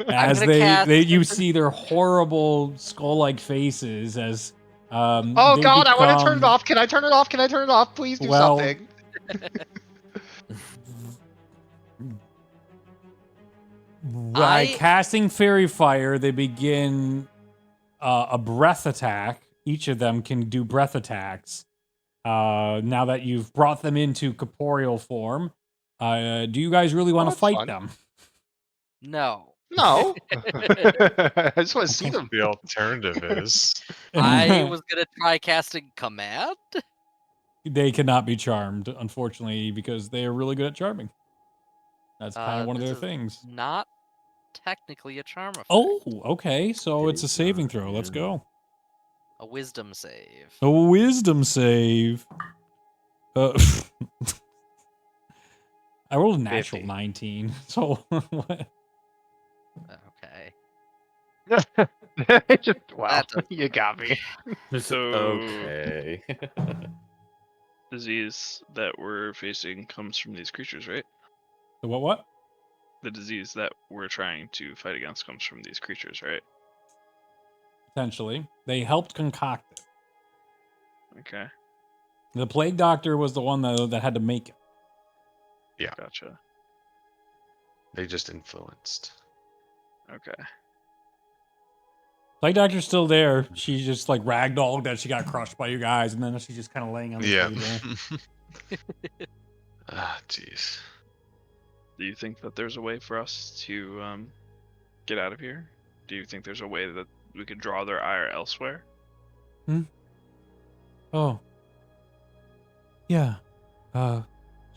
As gonna cast- you see their horrible skull-like faces as Oh they god, I want to turn it become- off. Can I turn it off? Can I turn it off? Please do Well- something. By casting fairy fire, they begin a breath attack. Each of them can do breath attacks. Now that you've brought them into corporeal form, do you guys really want to that's fight fun. them? No. No. I just want to see them. the alternative is I was gonna try casting command. They cannot be charmed, unfortunately, because they are really good at charming. That's kind of one of This their is things. Not technically a charm effect. Oh, okay. So It it's a is saving not, throw. Let's yeah. go. A wisdom save. A wisdom save. I rolled a natural 50. 19. So what? Okay. Just wow, That's you got me. So Okay. disease that we're facing comes from these creatures, right? The what? The disease that we're trying to fight against comes from these creatures, right? Potentially. They helped concoct it. Okay, The plague doctor was the one that had to make it. gotcha. they just influenced. Okay. Plague doctor's still there. She just like ragdolled that she got crushed by you guys, and then she's just kind of laying on the Yeah. table. Ah, jeez. Do you think that there's a way for us to get out of here? Do you think there's a way that we could draw their ire elsewhere? Oh. Yeah.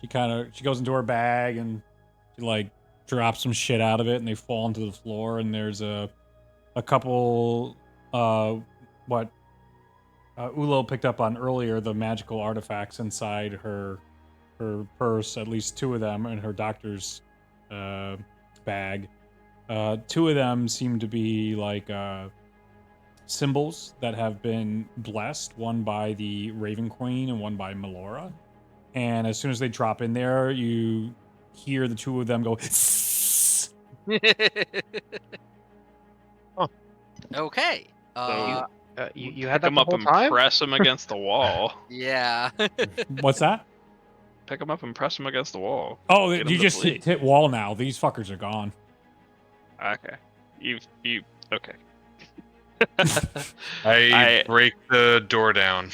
She goes into her bag and she like drops some shit out of it, and they fall into the floor, and there's a couple what Ulo picked up on earlier, the magical artifacts inside her purse, at least 2 of them, in her doctor's bag. 2 of them seem to be like symbols that have been blessed, one by the Raven Queen and one by Melora. And as soon as they drop in there, you hear the 2 of them go. Okay. You had Pick that them the up whole and time? press them against the wall. Yeah. What's that? Pick them up and press them against the wall. Oh, Get 'em you to just flee. hit wall now. These fuckers are gone. Okay. You okay. I break the door down.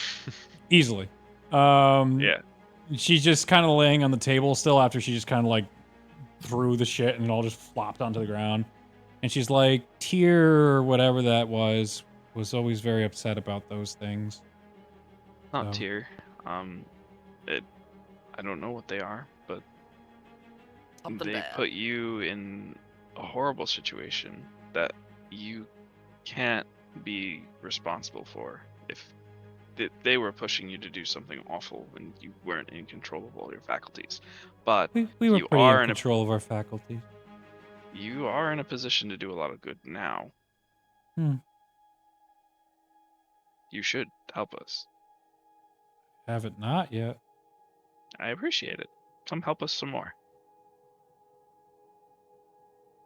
Easily. Yeah. She's just kind of laying on the table still after she just kind of like threw the shit and it all just flopped onto the ground. And she's like, Tyr, whatever that was always very upset about those things. Not So. tier. I don't know what they are, but Something they bad. put you in a horrible situation that you can't be responsible for. If they were pushing you to do something awful and you weren't in control of all your faculties, but We were you pretty are in control of our faculty. You are in a position to do a lot of good now. Hmm. You should help us. Have it not yet. I appreciate it. Come help us some more.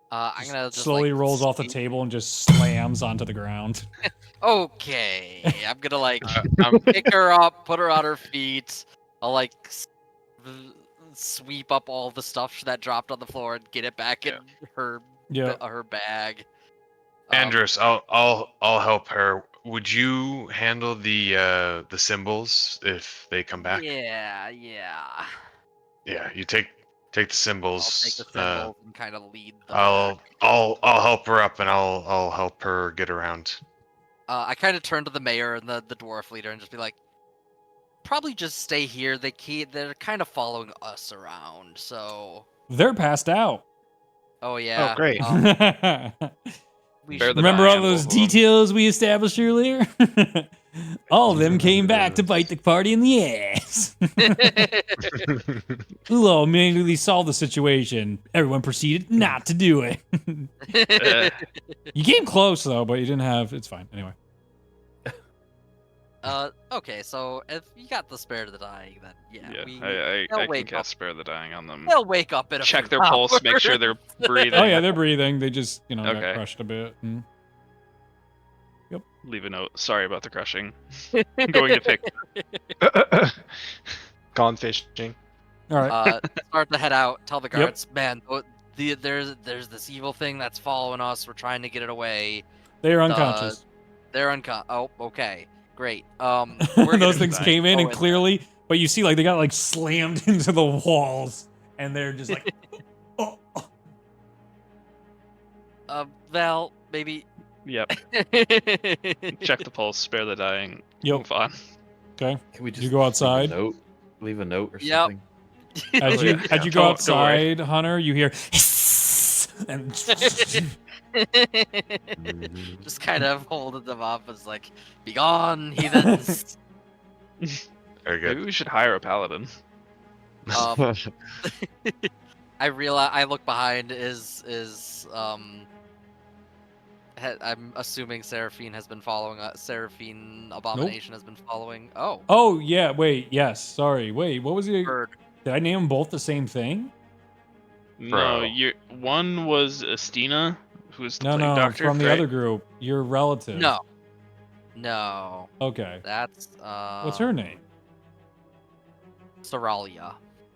I'm gonna just slowly like, rolls off the table and just slams onto the ground. Okay, I'm gonna like I'm pick her up, put her on her feet. I'll like sweep up all the stuff that dropped on the floor and get it back in her her bag. Andrus, I'll help her. Would you handle the symbols if they come back? Yeah. Yeah, you take the I'll symbols. take the symbols and kind of lead the I'll pack. I'll help her up and I'll help her get around. I kind of turn to the mayor and the dwarf leader and just be like, probably just stay here. They're kind of following us around, so. They're passed out. Oh yeah. great. We Bear should the Remember die all on those both of 'em. details we established earlier? All of them came back to bite the party in the ass. Ulo immediately solved the situation. Everyone proceeded not to do it. You came close though, but you didn't have. It's fine. Anyway. Okay, so if you got the spare to the dying, then I they'll can wake up. cast spare the dying on them. They'll wake up in a Check few their pulse, make sure hours. they're breathing. Oh yeah, they're breathing. They just got Okay. crushed a bit. And... Leave a note. Sorry about the crushing. I'm going to pick. Gone fishing. All right. Start to head out. Tell the guards, man, there's this evil thing that's following us. We're trying to get it away. They are unconscious. They're unconscious. Oh, okay, great. We're Those gonna things be came in and going clearly, but you see, like they got like slammed into the walls, and they're just like, oh. Val, maybe. Yep. Check the pulse, spare the dying. Yep. Move on. Okay. Can we Did just you go outside? Leave a note or Yep. something? As you Yeah. go Don't worry. outside, Hunter, you hear and Just kind of holding them up as like, be gone, heathens. Very good. Maybe we should hire a paladin. I realize I look behind I'm assuming Seraphine has been following Seraphine Abomination has been following. Oh. Oh yeah, wait, yes. Sorry. Wait, what was it? Bird. Did I name them both the same thing? No, Bro. one was Estina, who's the No, plague no, doctor. from the right? other group. Your relative. No. Okay. That's What's her name? Soralia.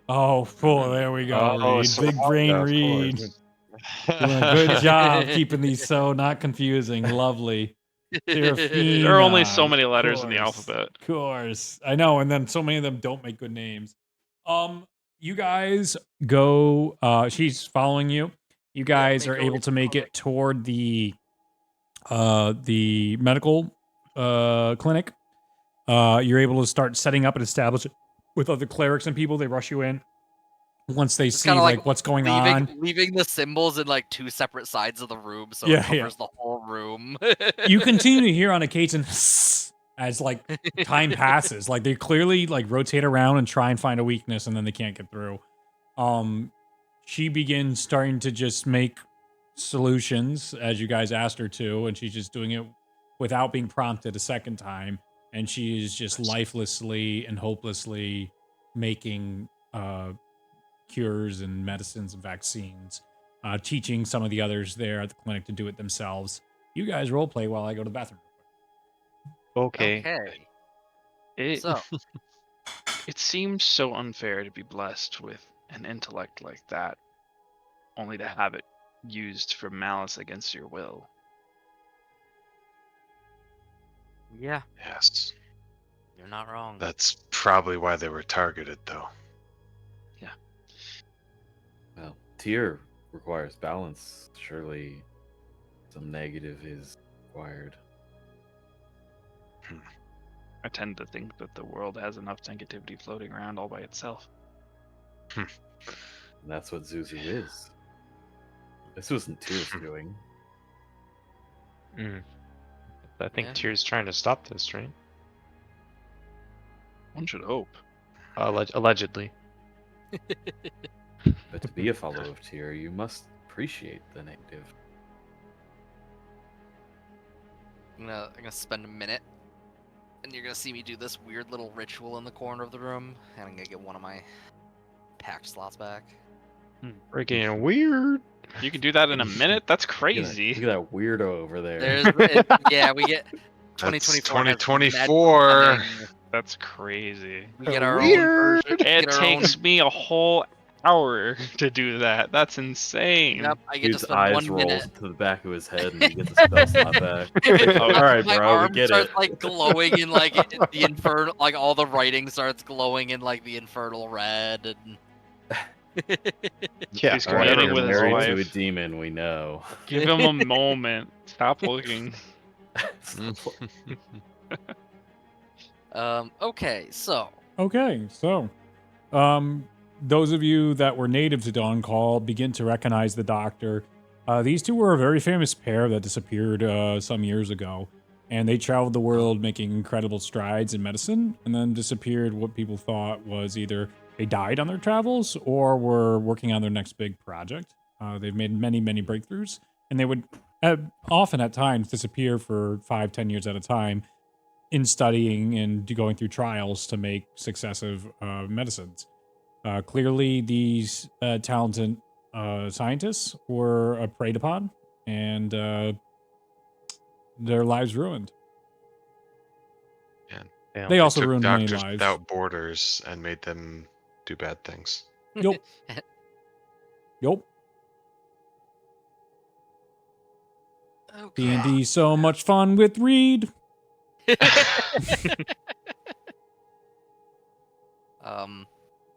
Oh, cool. There we go. Reed. so- Big brain yeah, of Reed. course. Doing a good job keeping these so not confusing. Lovely. Seraphina, There are only so many of letters in the course, alphabet. Of course. I know, and then so many of them don't make good names. You guys go she's following you. You guys make are your able way to make it toward the medical clinic. You're able to start setting up and establish it with other clerics and people. They rush you in. once they It's see kind of like what's going on. leaving the symbols in like 2 separate sides of the room, so Yeah, it covers the whole room. You continue to hear on occasion as like time passes. Like they clearly like rotate around and try and find a weakness, and then they can't get through. She begins starting to just make solutions as you guys asked her to, and she's just doing it without being prompted a second time. And she is just lifelessly and hopelessly making cures and medicines and vaccines, teaching some of the others there at the clinic to do it themselves. You guys role play while I go to the bathroom. Okay. Okay. It So, it seems so unfair to be blessed with an intellect like that, only to have it used for malice against your will. yeah, Yes. you're not wrong. That's probably why they were targeted, though. Well, tier requires balance. Surely some negative is required. I tend to think that the world has enough negativity floating around all by itself. And that's what Zuzu is. This wasn't Tier's doing. I think Yeah. Tyr's trying to stop this, right? One should hope. Allegedly. But to be a follower of Tier, you must appreciate the negative. I'm gonna spend a minute, and you're gonna see me do this weird little ritual in the corner of the room, and I'm gonna get one of my packed slots back. We're getting weird. You can do that in a minute? That's Look at crazy. that weirdo over there. Yeah, we get That's 2024. has 2024. magic coming. That's crazy. We get our Weird. own version. It get our own- takes me a whole hour to do that. That's insane. Yep, I get to Dude's spend eyes 1 rolls minute. to the back of his head and he gets a spell slot back. Oh, All right, My bro, we arm get starts it. like glowing in like the infernal, like all the writing starts glowing in like the infernal red, and Yeah. He's All right, communing you're with his married to a wife. demon, we know. Give him a moment. Stop looking. okay, so Okay, so those of you that were native to Dawn Call begin to recognize the Doctor. These two were a very famous pair that disappeared some years ago, and they traveled the world making incredible strides in medicine, and then disappeared. What people thought was either they died on their travels or were working on their next big project. They've made many, many breakthroughs, and they would often at times disappear for 5-10 years at a time in studying and going through trials to make successive medicines. Clearly, these talented scientists were preyed upon, and their lives ruined. Yeah. They also took ruined many Doctors lives. Without Borders and made them do bad things. Yup. Yup. okay. D&D so much fun with Reed.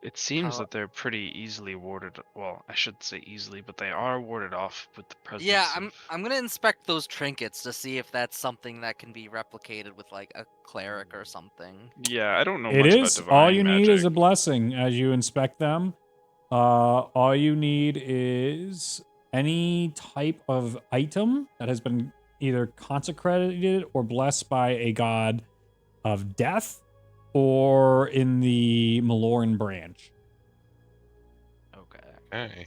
It seems How- that they're pretty easily warded. Well, I shouldn't say easily, but they are warded off with the presence. Yeah, of... I'm gonna inspect those trinkets to see if that's something that can be replicated with like a cleric or something. Yeah, I don't know It much is. about All divine you need is a magic. blessing as you inspect them. All you need is any type of item that has been either consecrated or blessed by a god of death or in the Maloran branch. Okay. Okay.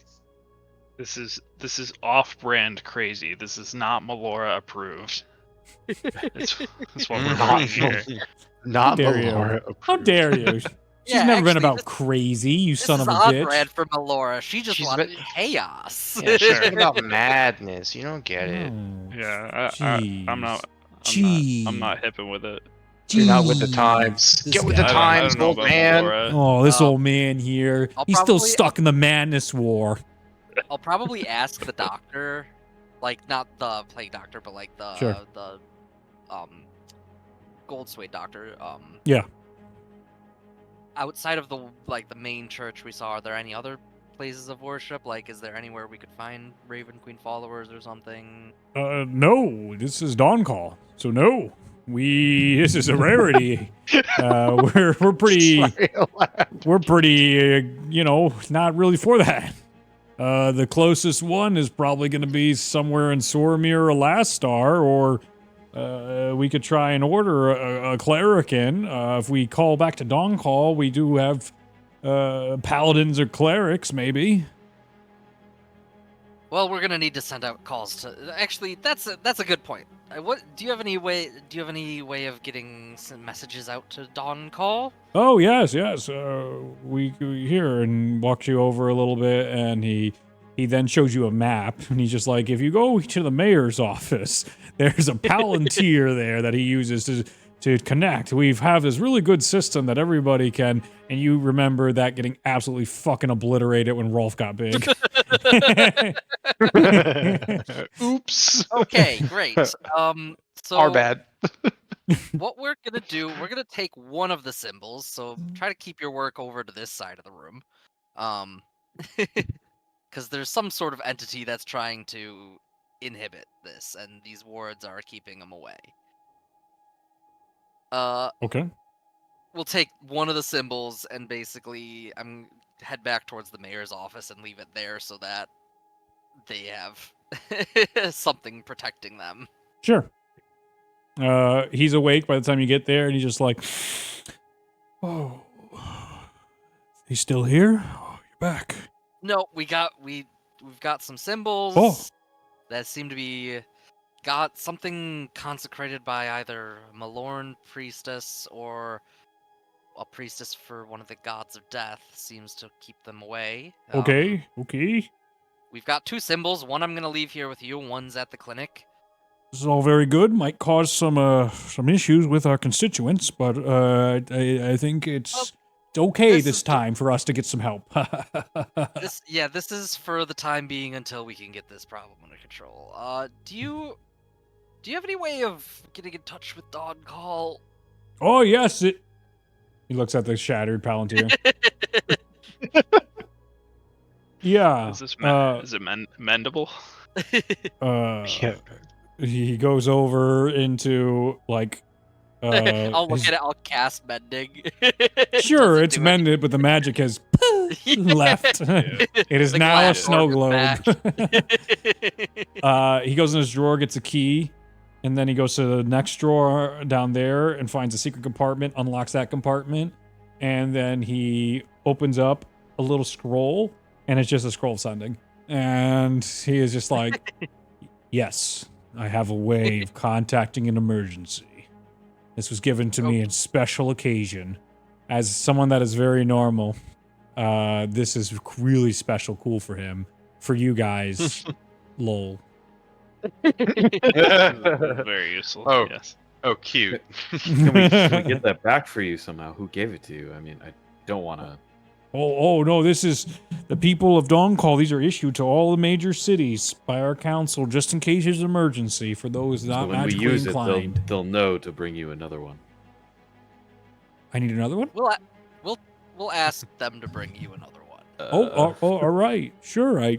This is off-brand crazy. This is not Melora approved. That's what we're Not, doing here. not dare you. Melora How approved. dare you? She's Yeah, never been actually, about this- crazy, you This son is of a odd bitch. brand for Melora. She just She's wanted been- chaos. Yeah, she's Sure. been about madness. You don't get it. Oh, Yeah, I'm not. I'm not hipping with it. You're not with the Jeez. times. This Get with the guy. I times, don't know old about man. Melora. Oh, this Um, old man here. I'll He's still probably- stuck in the madness war. I'll probably ask the doctor, like not the plague doctor, but like the Sure. gold suede doctor. Yeah. Outside of the main church we saw, are there any other places of worship? Like, is there anywhere we could find Raven Queen followers or something? No, this is Dawn Call, so no. This is a rarity. We're pretty, Sorry, not really for that. The closest one is probably going to be somewhere in Soromir or Lastar, or we could try and order a cleric in. If we call back to Dawn-Call, we do have paladins or clerics, maybe. Well, we're gonna need to send out calls to. Actually, that's a good point. What do you have any way? Do you have any way of getting some messages out to Dawn-Call? Oh yes. We here and walks you over a little bit, and he then shows you a map, and he's just like, if you go to the mayor's office, there's a palantir there that he uses to connect. We have this really good system that everybody can, and you remember that getting absolutely fucking obliterated when Rolf got big. Oops. Okay, great. So Our bad. what we're gonna do, we're gonna take one of the symbols. So try to keep your work over to this side of the room, because there's some sort of entity that's trying to inhibit this, and these wards are keeping them away. Okay. We'll take one of the symbols and basically head back towards the mayor's office and leave it there so that they have something protecting them. Sure. He's awake by the time you get there, and he's just like, oh, he's still here? Oh, you're back. No, we've got some symbols that seem to be got something consecrated by either Malorn priestess or a priestess for one of the gods of death seems to keep them away. Okay. We've got two symbols. One I'm gonna leave here with you. One's at the clinic. This is all very good. Might cause some issues with our constituents, but I think it's okay this time for us to get some help. This is for the time being until we can get this problem under control. Do you have any way of getting in touch with Dawn-Call? Oh yes, He looks at the shattered palantir. Yeah. Is this is it mendable? Yeah. He goes over into like. I'll look at it. I'll cast mending. Sure, Doesn't it's do mended, but the magic has left. It is The now a glass snow orb is globe. He goes in his drawer, gets a key, and then he goes to the next drawer down there and finds a secret compartment, unlocks that compartment, and then he opens up a little scroll, and it's just a scroll of sending. And he is just like, yes, I have a way of contacting an emergency. This was given to me in special occasion. As someone that is very normal, this is really special cool for him. For you guys, lol. Very useful. Oh. Yes. Oh, cute. Can we get that back for you somehow? Who gave it to you? I mean, I don't want to. Oh no, this is the people of Dawn-Call. These are issued to all the major cities by our council just in case there's an emergency for those So not when we magically use inclined. it, they'll know to bring you another one. I need another one? We'll ask them to bring you another one. All right. Sure. I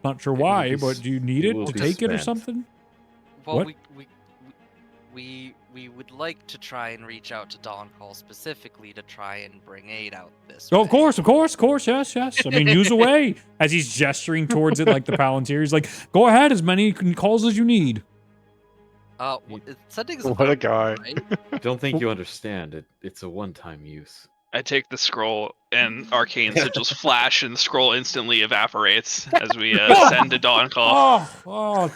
not sure why, be but do you need it it will to be take it or spent. something? Well, What? we would like to try and reach out to Dawn-Call specifically to try and bring aid out this Oh, way. of course, yes. I mean, use away. As he's gesturing towards it like the palantir, he's like, go ahead, as many calls as you need. Sending is What a verbal, guy. right? I don't think you understand. It's a one-time use. I take the scroll and arcane sigils flash and the scroll instantly evaporates as we send to Dawn-Call. Oh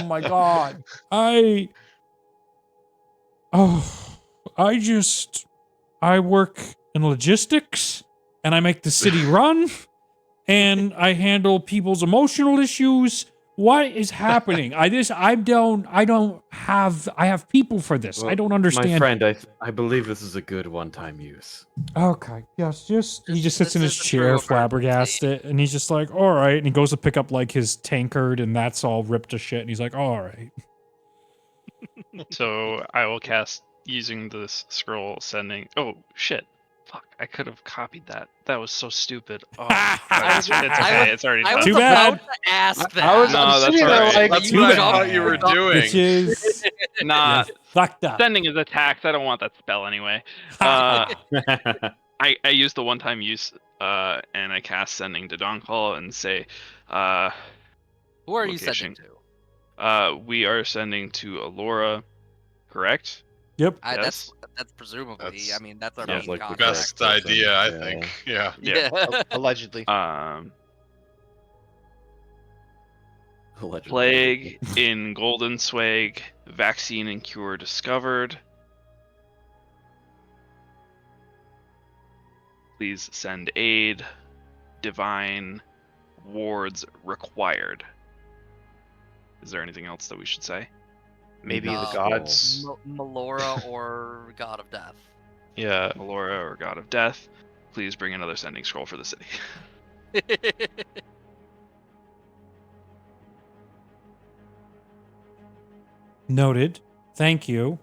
my God. I work in logistics, and I make the city run, and I handle people's emotional issues. What is happening? I have people for this. Well, I don't understand. My friend, I believe this is a good one-time use. Okay, yes, he just sits in his This is a chair, true flabbergasted, and he's just like, all right, and he goes to pick up like his tankard, and that's all ripped to shit, and he's like, all right. So I will cast using this scroll sending. Oh shit! Fuck! I could have copied that. That was so stupid. Oh, it's okay. It's already I done. was Too about bad. to ask that. I was No, I'm that's sitting there alright. like, That's you what I got thought you were doing. Bitches. Nah, Fucked up. sending is a tax. I don't want that spell anyway. Ha! I use the one-time use, and I cast sending to Dawnfall and say, Who are you location. sending to? We are sending to Alora, correct? Yep. Yes. That's presumably. That's- I mean, that's our Sounds main like the contact. Best correct person. idea, I Yeah. think. Yeah. Yeah. Allegedly. Allegedly. Plague in Golden Swag, vaccine and cure discovered. Please send aid. Divine wards required. Is there anything else that we should say? Maybe the Uh, gods. Melora or God of Death. Yeah. Melora or God of Death, please bring another sending scroll for the city. Noted. Thank you.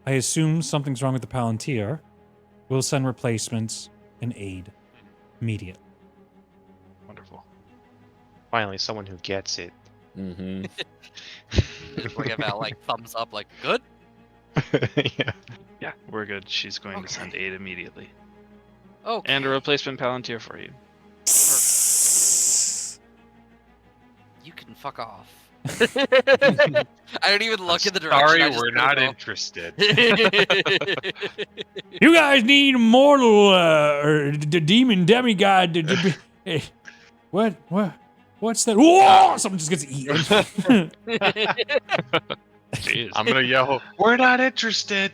I assume something's wrong with the Palantir. We'll send replacements and aid immediately. Wonderful. Finally, someone who gets it. Mm-hmm. Just give out like thumbs up, like good. Yeah. Yeah, we're good. She's going to send aid immediately. Okay. And a replacement Palantir for you. You can fuck off. I don't even look in the direction. Sorry, I just we're kinda not go. interested. You guys need a mortal or demon demigod to be. Hey, what's that? Whoa! Someone just gets eaten. Jeez. I'm gonna yell, "We're not interested,"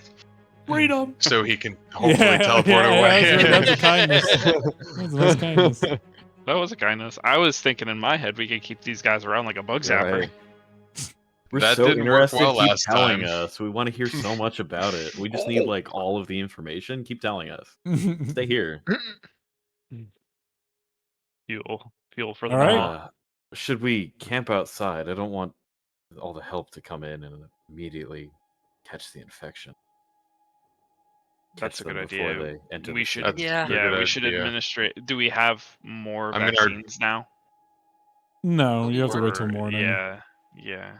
Freedom. so he can hopefully teleport away. That's a kindness. That's kindness. That was a kindness. I was thinking in my head we could keep these guys around like a bug zapper. Right. We're That so didn't work interested. well Keep last telling time. us. We want to hear so much about it. We just need like all of the information. Keep telling us. Stay here. Fuel for the All right. night. Should we camp outside? I don't want all the help to come in and immediately catch the infection. That's a Catch good them before idea. they enter We the should, city. Yeah. yeah, Good we should idea. administrate. Do we have more I mean, our- vaccines now? No, you have to wait till Or- morning. Yeah.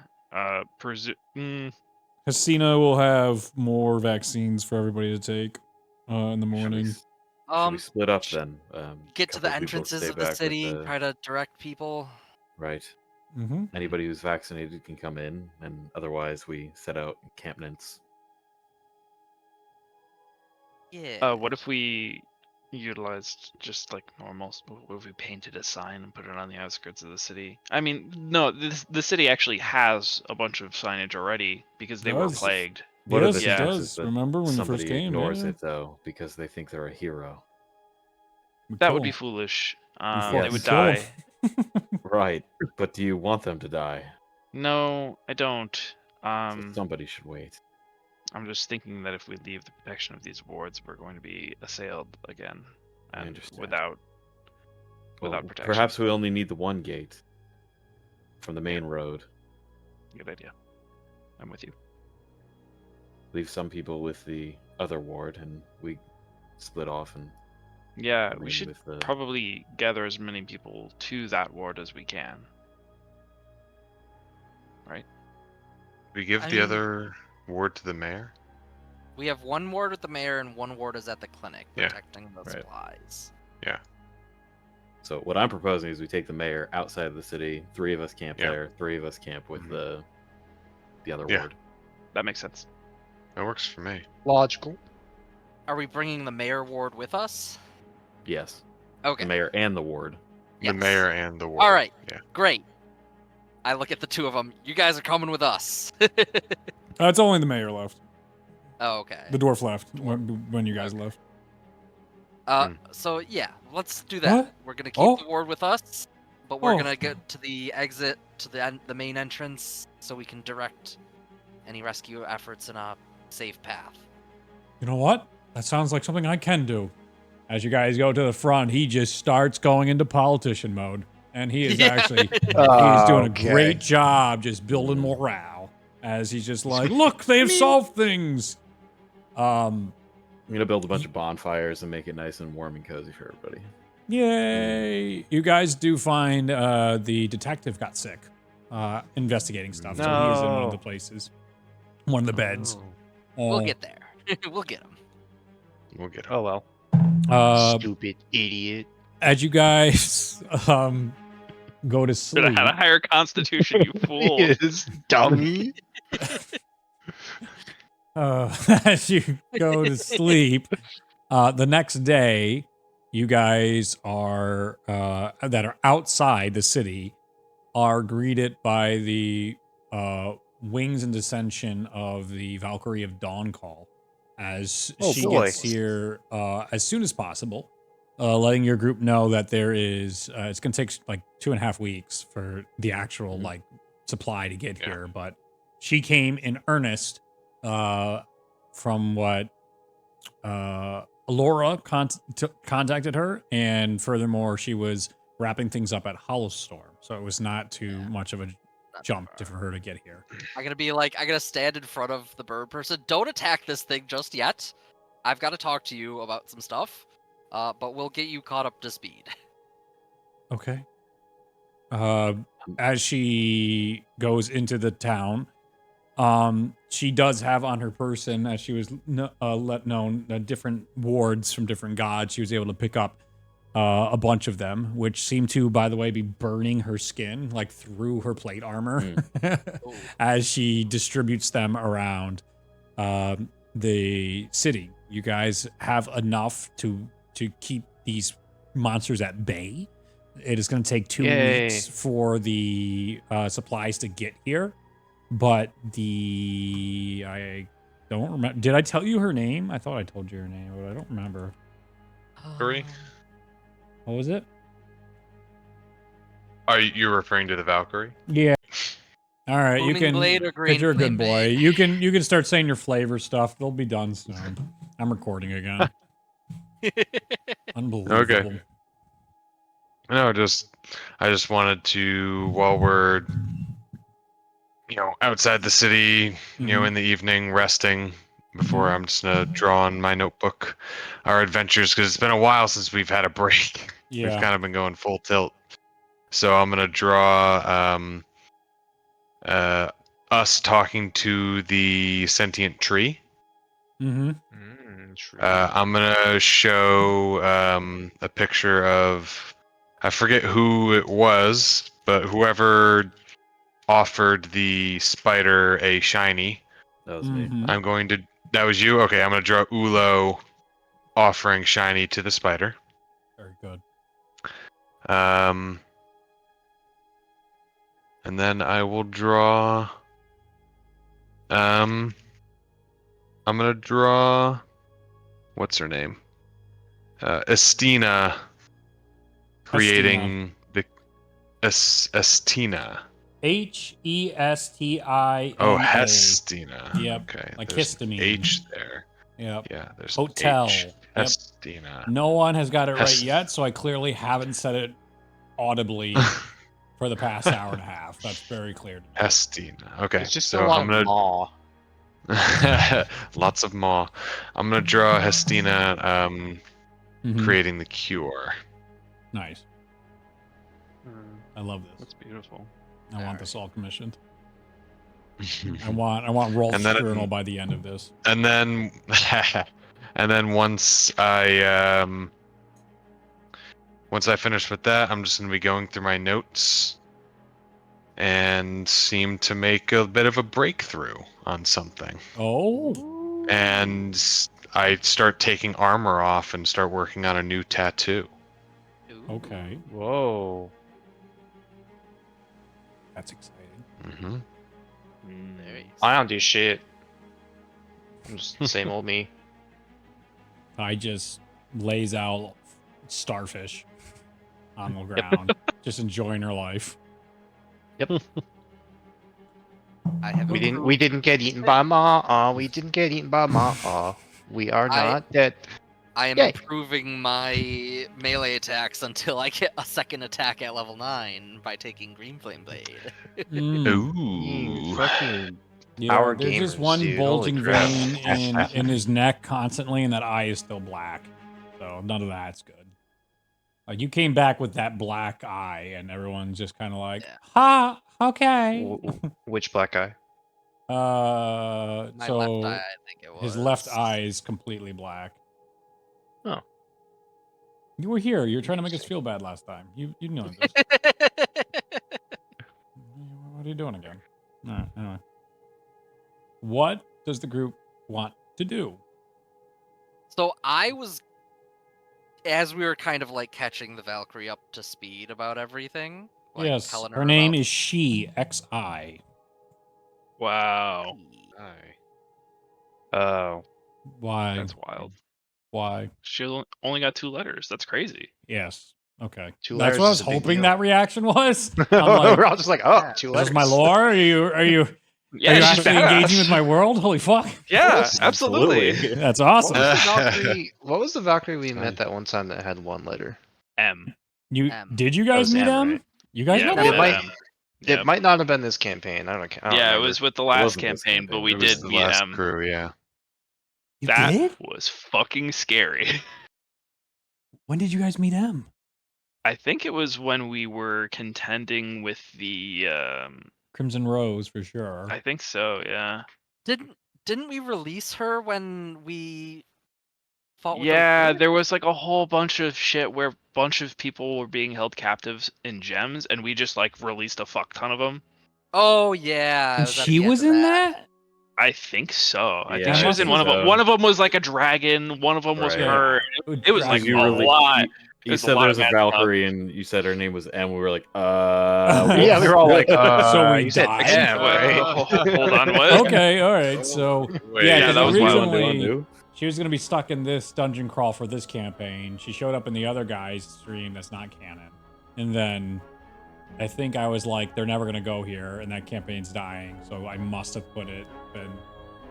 Hasina will have more vaccines for everybody to take in the Should we, morning. should we split up then? Get to the Couple people entrances stay of the back with city. Try to direct people. Right. Mm-hmm. Anybody who's vaccinated can come in, and otherwise we set out encampments. Yeah. what if we utilized just like normal? What if we painted a sign and put it on the outskirts of the city? I mean, no, the city actually has a bunch of signage already because they were Does. plagued. What are Yes, the it chances does. that Remember when you somebody first came? ignores Yeah. it though because they think they're a hero? That would be foolish. They would Kill 'em. die. Right. But do you want them to die? No, I don't. So somebody should wait. I'm just thinking that if we leave the protection of these wards, we're going to be assailed again, I and understand. without Well, protection. perhaps we only need the one gate from the main road. Good idea. I'm with you. Leave some people with the other ward, and we split off and Yeah, come we in should with the... probably gather as many people to that ward as we can. Right? We give I the mean- other ward to the mayor. We have one ward with the mayor and one ward is at the clinic Yeah. protecting the Right. supplies. So what I'm proposing is we take the mayor outside of the city. 3 of us camp Yeah. there. 3 of us camp with Mhm. the other Yeah. ward. That makes sense. That works for me. Logical. Are we bringing the mayor ward with us? Yes, Okay. the mayor and the ward. Yes. The mayor and the ward. All right. Yeah. Great. I look at the two of them. You guys are coming with us. It's only the mayor left. Oh, okay. The dwarf left when you guys left. So yeah, let's do that. What? We're gonna keep Oh. the ward with us, but we're Oh. gonna get to the exit to the main entrance so we can direct any rescue efforts in a safe path. You know what? That sounds like something I can do. As you guys go to the front, he just starts going into politician mode. And he is actually he's doing a Okay. great job just building morale. As he's just like, look, they have solved things. I'm gonna build a bunch of bonfires and make it nice and warm and cozy for everybody. Yay. You guys do find the detective got sick. investigating stuff. So he is in one of the places, one of the beds. We'll get there. We'll get him. We'll get him. Oh well. Stupid idiot. As you guys go to Should have sleep, had a higher constitution, you fool. Yes, dummy. as you go to sleep, the next day, you guys are that are outside the city are greeted by the wings and descension of the Valkyrie of Dawn Call as she gets here as soon as possible, letting your group know that there is it's gonna take like 2.5 weeks for the actual like supply to get here, but she came in earnest from what Alora contacted her, and furthermore, she was wrapping things up at Hollowstorm, so it was not too much of a jump for her to get here. I'm gonna stand in front of the bird person. Don't attack this thing just yet. I've got to talk to you about some stuff, but we'll get you caught up to speed. Okay. As she goes into the town, she does have on her person, as she was let known, different wards from different gods. She was able to pick up a bunch of them, which seemed to, by the way, be burning her skin, like through her plate armor, as she distributes them around the city. You guys have enough to keep these monsters at bay. It is going to take 2 weeks for the supplies to get here, but I don't remember. Did I tell you her name? I thought I told you her name, but I don't remember. Valkyrie? What was it? Are you referring to the Valkyrie? Yeah. All right, you Booming can. blade or green Cause you're a good flame boy. blade? You can start saying your flavor stuff. It'll be done soon. I'm recording again. Unbelievable. Okay. No, I just wanted to, while we're, outside the city, in the evening, resting, before I'm just gonna draw on my notebook our adventures, because it's been a while since we've had a break. Yeah. We've kind of been going full tilt. So I'm gonna draw us talking to the sentient tree. Mm-hmm. I'm gonna show a picture of, I forget who it was, but whoever offered the spider a shiny. That was me. That was you? Okay, I'm gonna draw Ulo offering shiny to the spider. Very good. And then I will draw. I'm gonna draw. What's her name? Estina creating the Estina. Hestina. Oh, Hestina. Yep. Okay. Like there's histamine. H there. Yep. Yeah. There's Hotel. H. Yep. Hestina. No one has got it right yet, so I clearly haven't said it audibly for the past hour and a half. That's very clear to me. Hestina. Okay. It's just so a lot I'm of gonna maw. lots of maw. I'm gonna draw Hestina creating the cure. Nice. I love this. That's beautiful. I want this all commissioned. I want Rolf's journal by the end of this. And then once I finish with that, I'm just gonna be going through my notes and seem to make a bit of a breakthrough on something. Oh. And I start taking armor off and start working on a new tattoo. Okay. Whoa. That's exciting. Mm-hmm. I don't do shit. I'm just the same old me. I just lays out starfish on the ground, just enjoying her life. Yep. We improved- didn't get eaten by Ma. We didn't get eaten by Ma. We are not dead. I am Yay. improving my melee attacks until I get a second attack at level 9 by taking Green Flame Blade. Ooh. Fucking Yeah, Our there's just gamers, one dude. bulging Holy crap. vein in his neck constantly, and that eye is still black. So none of that's good. Like you came back with that black eye, and everyone's just kind of like, Yeah. "Ha, okay." Which black guy? My So left eye, I think it was. his left eye is completely black. Oh. You were here. You were trying to make us feel bad last time. You know this. What are you doing again? All right, anyway. What does the group want to do? So I was, as we were kind of like catching the Valkyrie up to speed about everything. Like Yes, telling her name about- is She, X-I. Wow. Oh. Why? That's wild. Why? She only got 2 letters. That's crazy. Yes. Okay. Two That's letters what I is was a big hoping deal. that reaction was. I'm like, We're all just like, oh, Yeah. 2 this letters. is my lore? Are you Yeah, she's actually badass. engaging with my world? Holy fuck. Yeah, absolutely. That's awesome. What was the Valkyrie we Fine. met that one time that had 1 letter? M. Did you guys was meet M, him? right? You guys Yeah, met we him? met might- M. It Yep. might not have been this campaign. I don't Yeah, it remember. was with the last wasn't this campaign, but campaign. we It was did the meet last M. crew, yeah. You That did? was fucking scary. When did you guys meet him? I think it was when we were contending with the. Crimson Rose for sure. I think so. Yeah. Didn't we release her when we fought with Yeah, the there was like a whole bunch of shit where a bunch of people were being held captives in gems, and we just like released a fuck ton of them. Oh yeah. And it was at she the end was of in that. that? I think so. I Yeah, think she I was in think one of them. so. One of them was like a dragon. One of them was Right. her. It was like Dragon a Ball. lot. You There's a said lot there of was a bad stuff. Valkyrie, and you said her name was M. We were like, Yeah, we were all like, So we you said died? M, right? Hold on, what? Okay, all right. So Wait, yeah, yeah, because that was wild. originally she was gonna be stuck in this dungeon crawl for this campaign. She showed up in the other guy's stream that's not canon, and then I think I was like, they're never gonna go here, and that campaign's dying. So I must have put it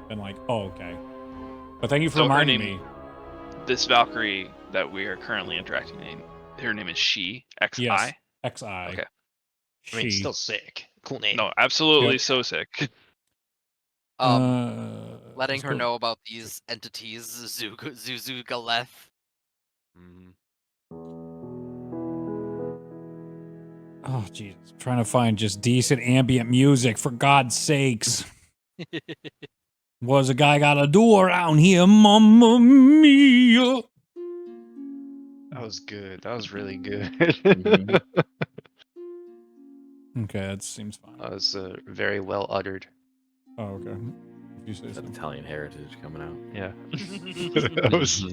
been like, oh okay. But thank you for So her reminding name- me. This Valkyrie that we are currently interacting in, her name is She, X-I. Yes, Xi. Okay. I mean, She. still sick. Cool name. No, absolutely Yep. so sick. Letting that's her cool. know about these entities, Zuzu Galeth. Oh Jesus, I'm trying to find just decent ambient music for God's sakes. What's a guy gotta do around here, Mamma Mia? That was good. That was really good. Mhm. Okay, that seems fine. That was very well uttered. Oh, okay. If you say so. That Italian heritage coming out. Yeah. That was- All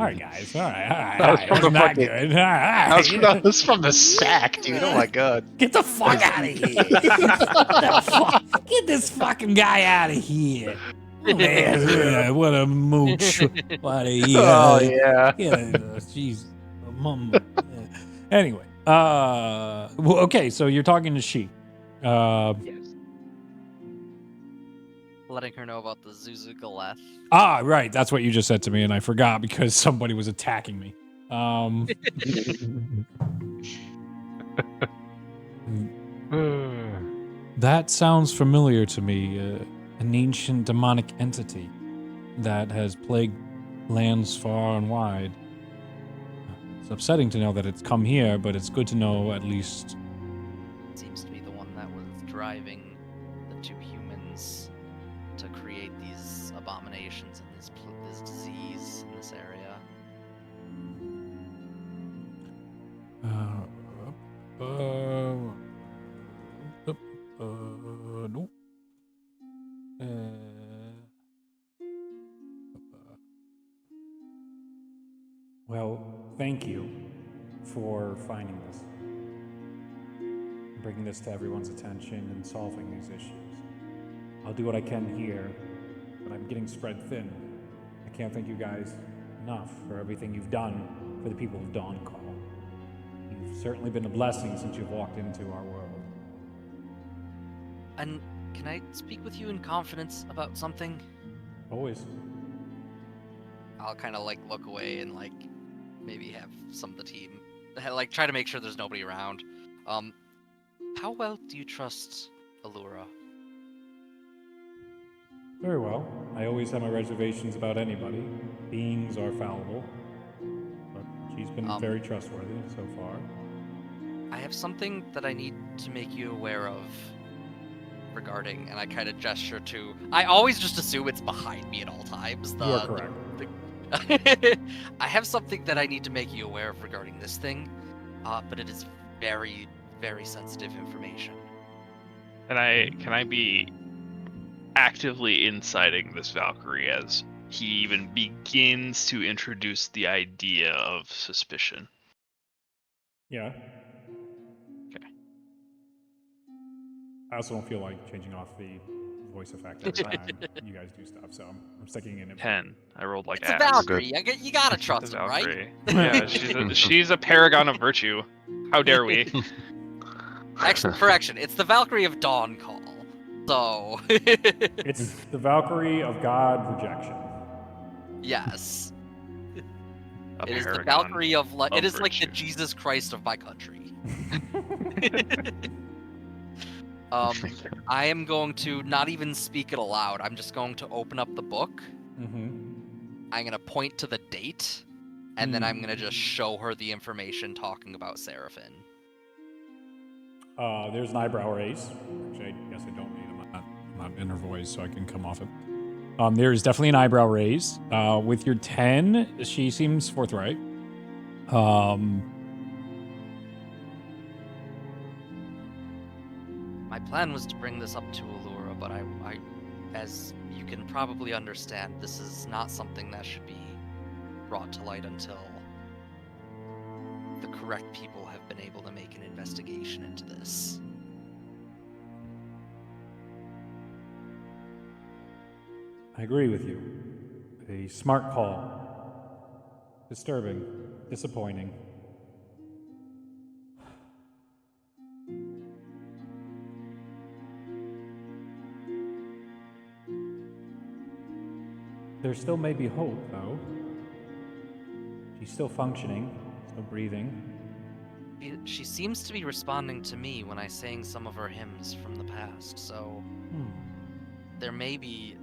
right, guys. All right. That was from That's the not fucking- good. All right. That was from the sack, dude. Oh my god. Get the fuck out of here. The fuck? Get this fucking guy out of here. Man, what a mooch. What a Oh yeah. Yeah, jeez. Mama. Anyway, well, okay, so you're talking to She. Yes. Letting her know about the Zuzu Galeth. Right, that's what you just said to me, and I forgot because somebody was attacking me. That sounds familiar to me. An ancient demonic entity that has plagued lands far and wide. It's upsetting to know that it's come here, but it's good to know at least. Seems to be the one that was driving the 2 humans to create these abominations and this disease in this area. No. Well, thank you for finding this, bringing this to everyone's attention, and solving these issues. I'll do what I can here, but I'm getting spread thin. I can't thank you guys enough for everything you've done for the people of Dawncall. You've certainly been a blessing since you've walked into our world. And can I speak with you in confidence about something? Always. I'll kind of like look away and like maybe have some of the team like try to make sure there's nobody around. How well do you trust Allura? Very well. I always have my reservations about anybody. Beings are fallible. But She's been very trustworthy so far. I have something that I need to make you aware of regarding, and I kind of gesture to. I always just assume it's behind me at all times. You are correct. I have something that I need to make you aware of regarding this thing, but it is very, very sensitive information. Can I be actively inciting this Valkyrie as he even begins to introduce the idea of suspicion? Yeah. Okay. I also don't feel like changing off the voice effect every time you guys do stuff, so I'm sticking in it. 10. I rolled like It's a ass. Valkyrie. You gotta The trust him, right? Valkyrie. Yeah, she's a paragon of virtue. How dare we? Actually, correction. It's the Valkyrie of Dawn Call. So. It's the Valkyrie of God rejection. Yes. A It is the paragon Valkyrie of like. It of is like the virtue. Jesus Christ of my country. I am going to not even speak it aloud. I'm just going to open up the book. Mm-hmm. I'm going to point to the date, and then I'm going to just show her the information talking about Seraphim. There's an eyebrow raise. Actually, I guess I don't need them. I'm not in her voice, so I can come off it. There's definitely an eyebrow raise. With your 10, she seems forthright. My plan was to bring this up to Allura, but I, as you can probably understand, this is not something that should be brought to light until the correct people have been able to make an investigation into this. I agree with you. A smart call. Disturbing. Disappointing. There still may be hope, though. She's still functioning, still breathing. She seems to be responding to me when I sang some of her hymns from the past, so there may be.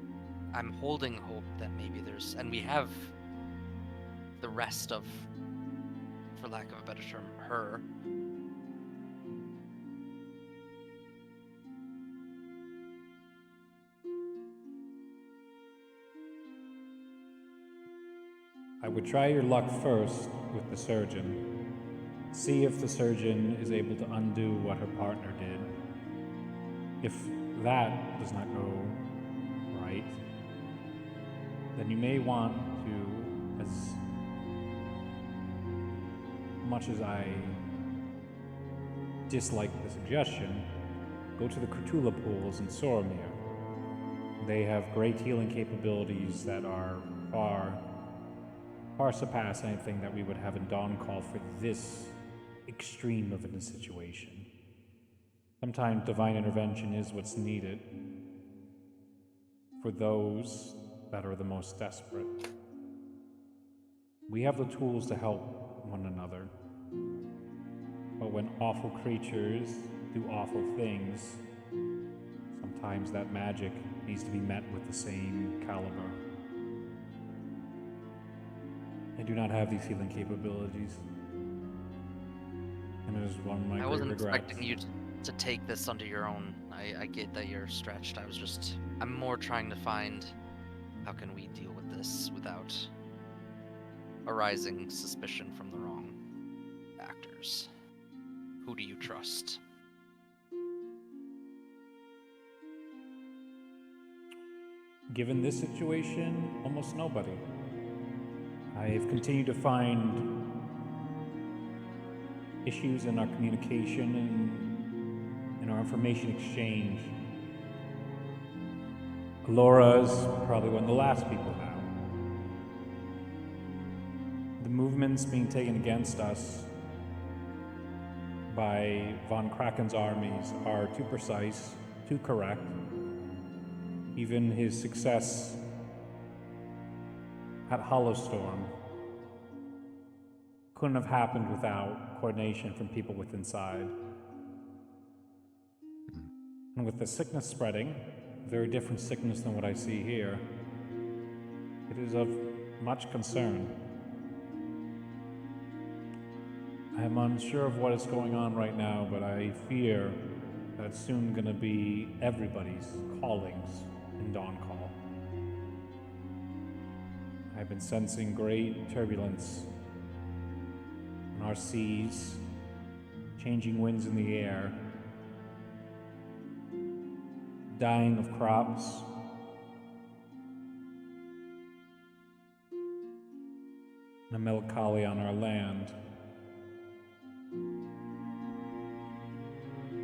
I'm holding hope that maybe there's. And we have the rest of, for lack of a better term, her. I would try your luck first with the surgeon. See if the surgeon is able to undo what her partner did. If that does not go right, then you may want to, as much as I dislike the suggestion, go to the Cthulhu pools in Soromir. They have great healing capabilities that are far surpass anything that we would have in Dawn Call for this extreme of a situation. Sometimes divine intervention is what's needed for those that are the most desperate. We have the tools to help one another, but when awful creatures do awful things, sometimes that magic needs to be met with the same caliber. I do not have these healing capabilities, and it is one of my I great wasn't regrets. expecting you to take this under your own. I get that you're stretched. I'm more trying to find how can we deal with this without arising suspicion from the wrong actors. Who do you trust? Given this situation, almost nobody. I've continued to find issues in our communication and in our information exchange. Alora's probably one of the last people now. The movements being taken against us by von Kraken's armies are too precise, too correct. Even his success at Hollowstorm couldn't have happened without coordination from people within inside. And with the sickness spreading, a very different sickness than what I see here, it is of much concern. I'm unsure of what is going on right now, but I fear that it's soon gonna be everybody's callings in Dawn Call. I've been sensing great turbulence in our seas, changing winds in the air, dying of crops, a melancholy on our land.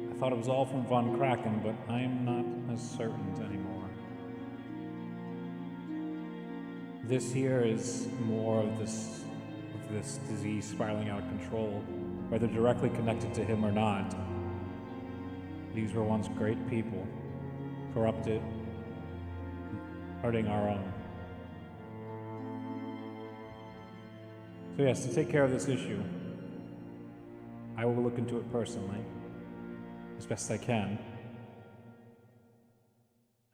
I thought it was all from Von Kraken, but I'm not as certain anymore. This here is more of this disease spiraling out of control, whether directly connected to him or not. These were once great people, corrupted, hurting our own. So yes, to take care of this issue, I will look into it personally, as best I can.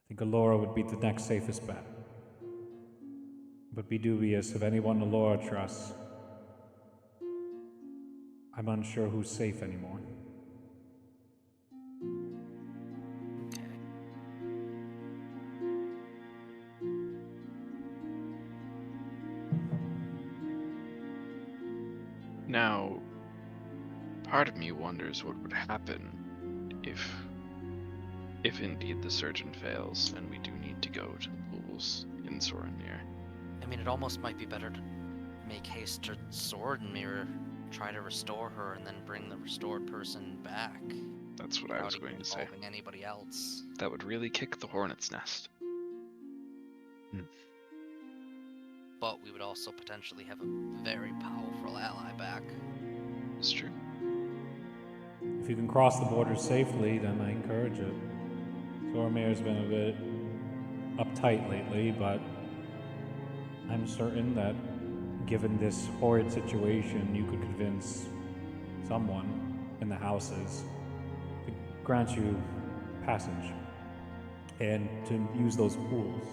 I think Allura would be the next safest bet. But be dubious of anyone Allura trusts. I'm unsure who's safe anymore. Now, part of me wonders what would happen if indeed the surgeon fails and we do need to go to the pools in Sorenir. I mean, it almost might be better to make haste to Swordmere, try to restore her, and then bring the restored person back. That's what I was going to say. Involving anybody else. That would really kick the hornet's nest. But we would also potentially have a very powerful ally back. It's true. If you can cross the border safely, then I encourage it. Zormir's been a bit uptight lately, but I'm certain that given this horrid situation, you could convince someone in the houses to grant you passage and to use those pools.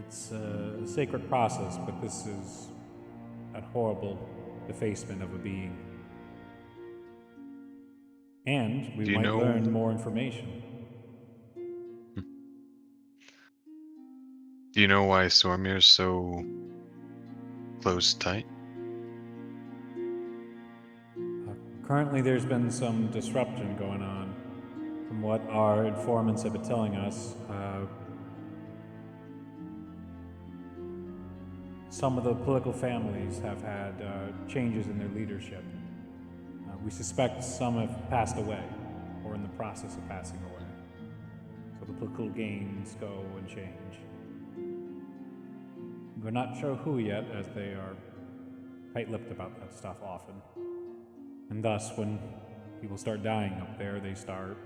It's a sacred process, but this is that horrible defacement of a being. And we might learn more information. Do you know why Stormir's so close tight? Currently, there's been some disruption going on. From what our informants have been telling us, some of the political families have had changes in their leadership. We suspect some have passed away, or in the process of passing away. So the political gains go and change. We're not sure who yet, as they are tight-lipped about that stuff often. And thus, when people start dying up there, they start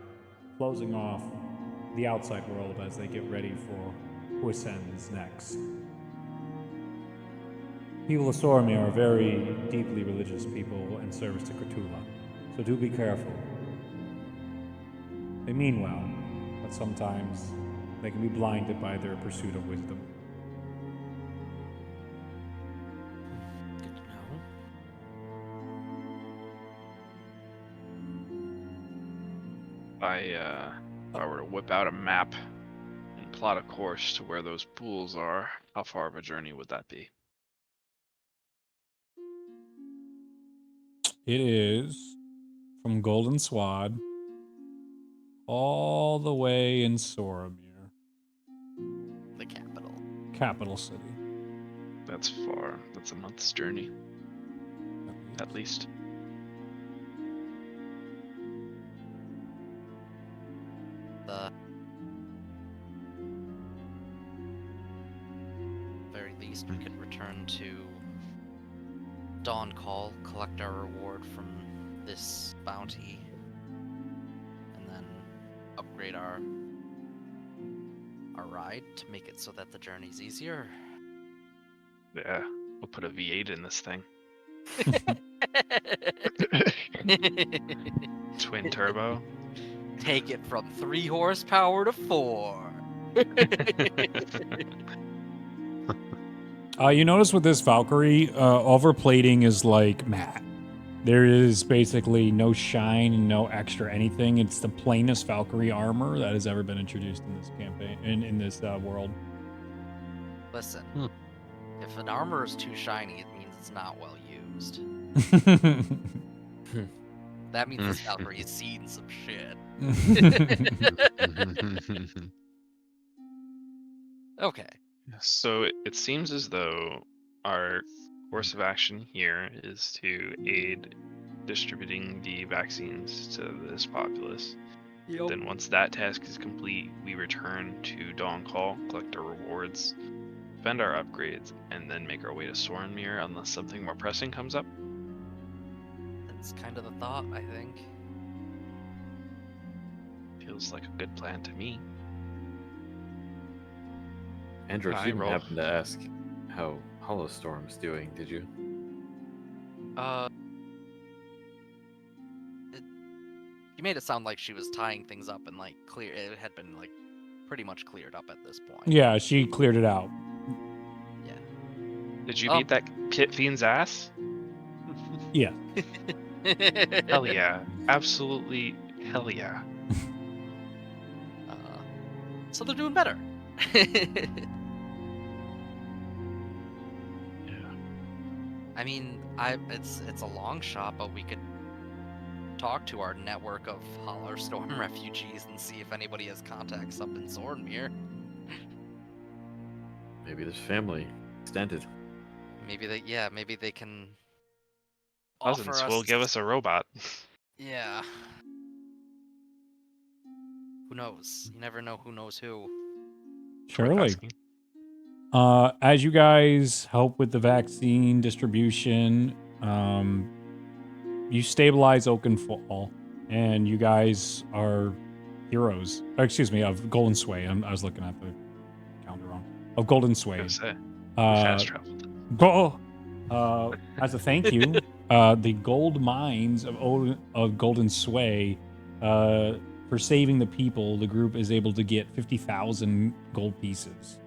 closing off the outside world as they get ready for who ascends next. People of Soromir are very deeply religious people in service to Cthulhu, so do be careful. They mean well, but sometimes they can be blinded by their pursuit of wisdom. Good to know. If I were to whip out a map and plot a course to where those pools are, how far of a journey would that be? It is from Golden Swad all the way in Soromir, The capital. capital city. That's far. That's a month's journey, at least. The very least, we could return to Dawn Call, collect our reward from this bounty, and then upgrade our ride to make it so that the journey's easier. Yeah, we'll put a V8 in this thing. Twin turbo. Take it from 3 horsepower to 4. You notice with this Valkyrie, overplating is like matte. There is basically no shine and no extra anything. It's the plainest Valkyrie armor that has ever been introduced in this campaign, in this world. Listen, if an armor is too shiny, it means it's not well used. That means this Valkyrie has seen some shit. Okay. So it seems as though our course of action here is to aid distributing the vaccines to this populace. Then once that task is complete, we return to Dawn Call, collect our rewards, spend our upgrades, and then make our way to Sorenmere unless something more pressing comes up. That's kind of the thought, I think. Feels like a good plan to me. Andrew, I you didn't roll. happen to ask how Hollowstorm's doing, did you? You made it sound like she was tying things up and like it had been like pretty much cleared up at this point. Yeah, she cleared it out. Yeah. Did you beat that pit fiend's ass? Yeah. Hell yeah. Absolutely hell yeah. So they're doing better. I mean, it's a long shot, but we could talk to our network of Hollowstorm refugees and see if anybody has contacts up in Zornmere. Maybe there's family extended. Maybe they can Cousins offer us. will give us a robot. Yeah. Who knows? You never know who knows who. Surely. As you guys help with the vaccine distribution, you stabilize Oakenfall, and you guys are heroes. Excuse me, of Golden Sway. I was looking at the calendar wrong. Of Golden Sway. Fast traveled. As a thank you, the gold mines of Golden Sway, for saving the people, the group is able to get 50,000 gold pieces.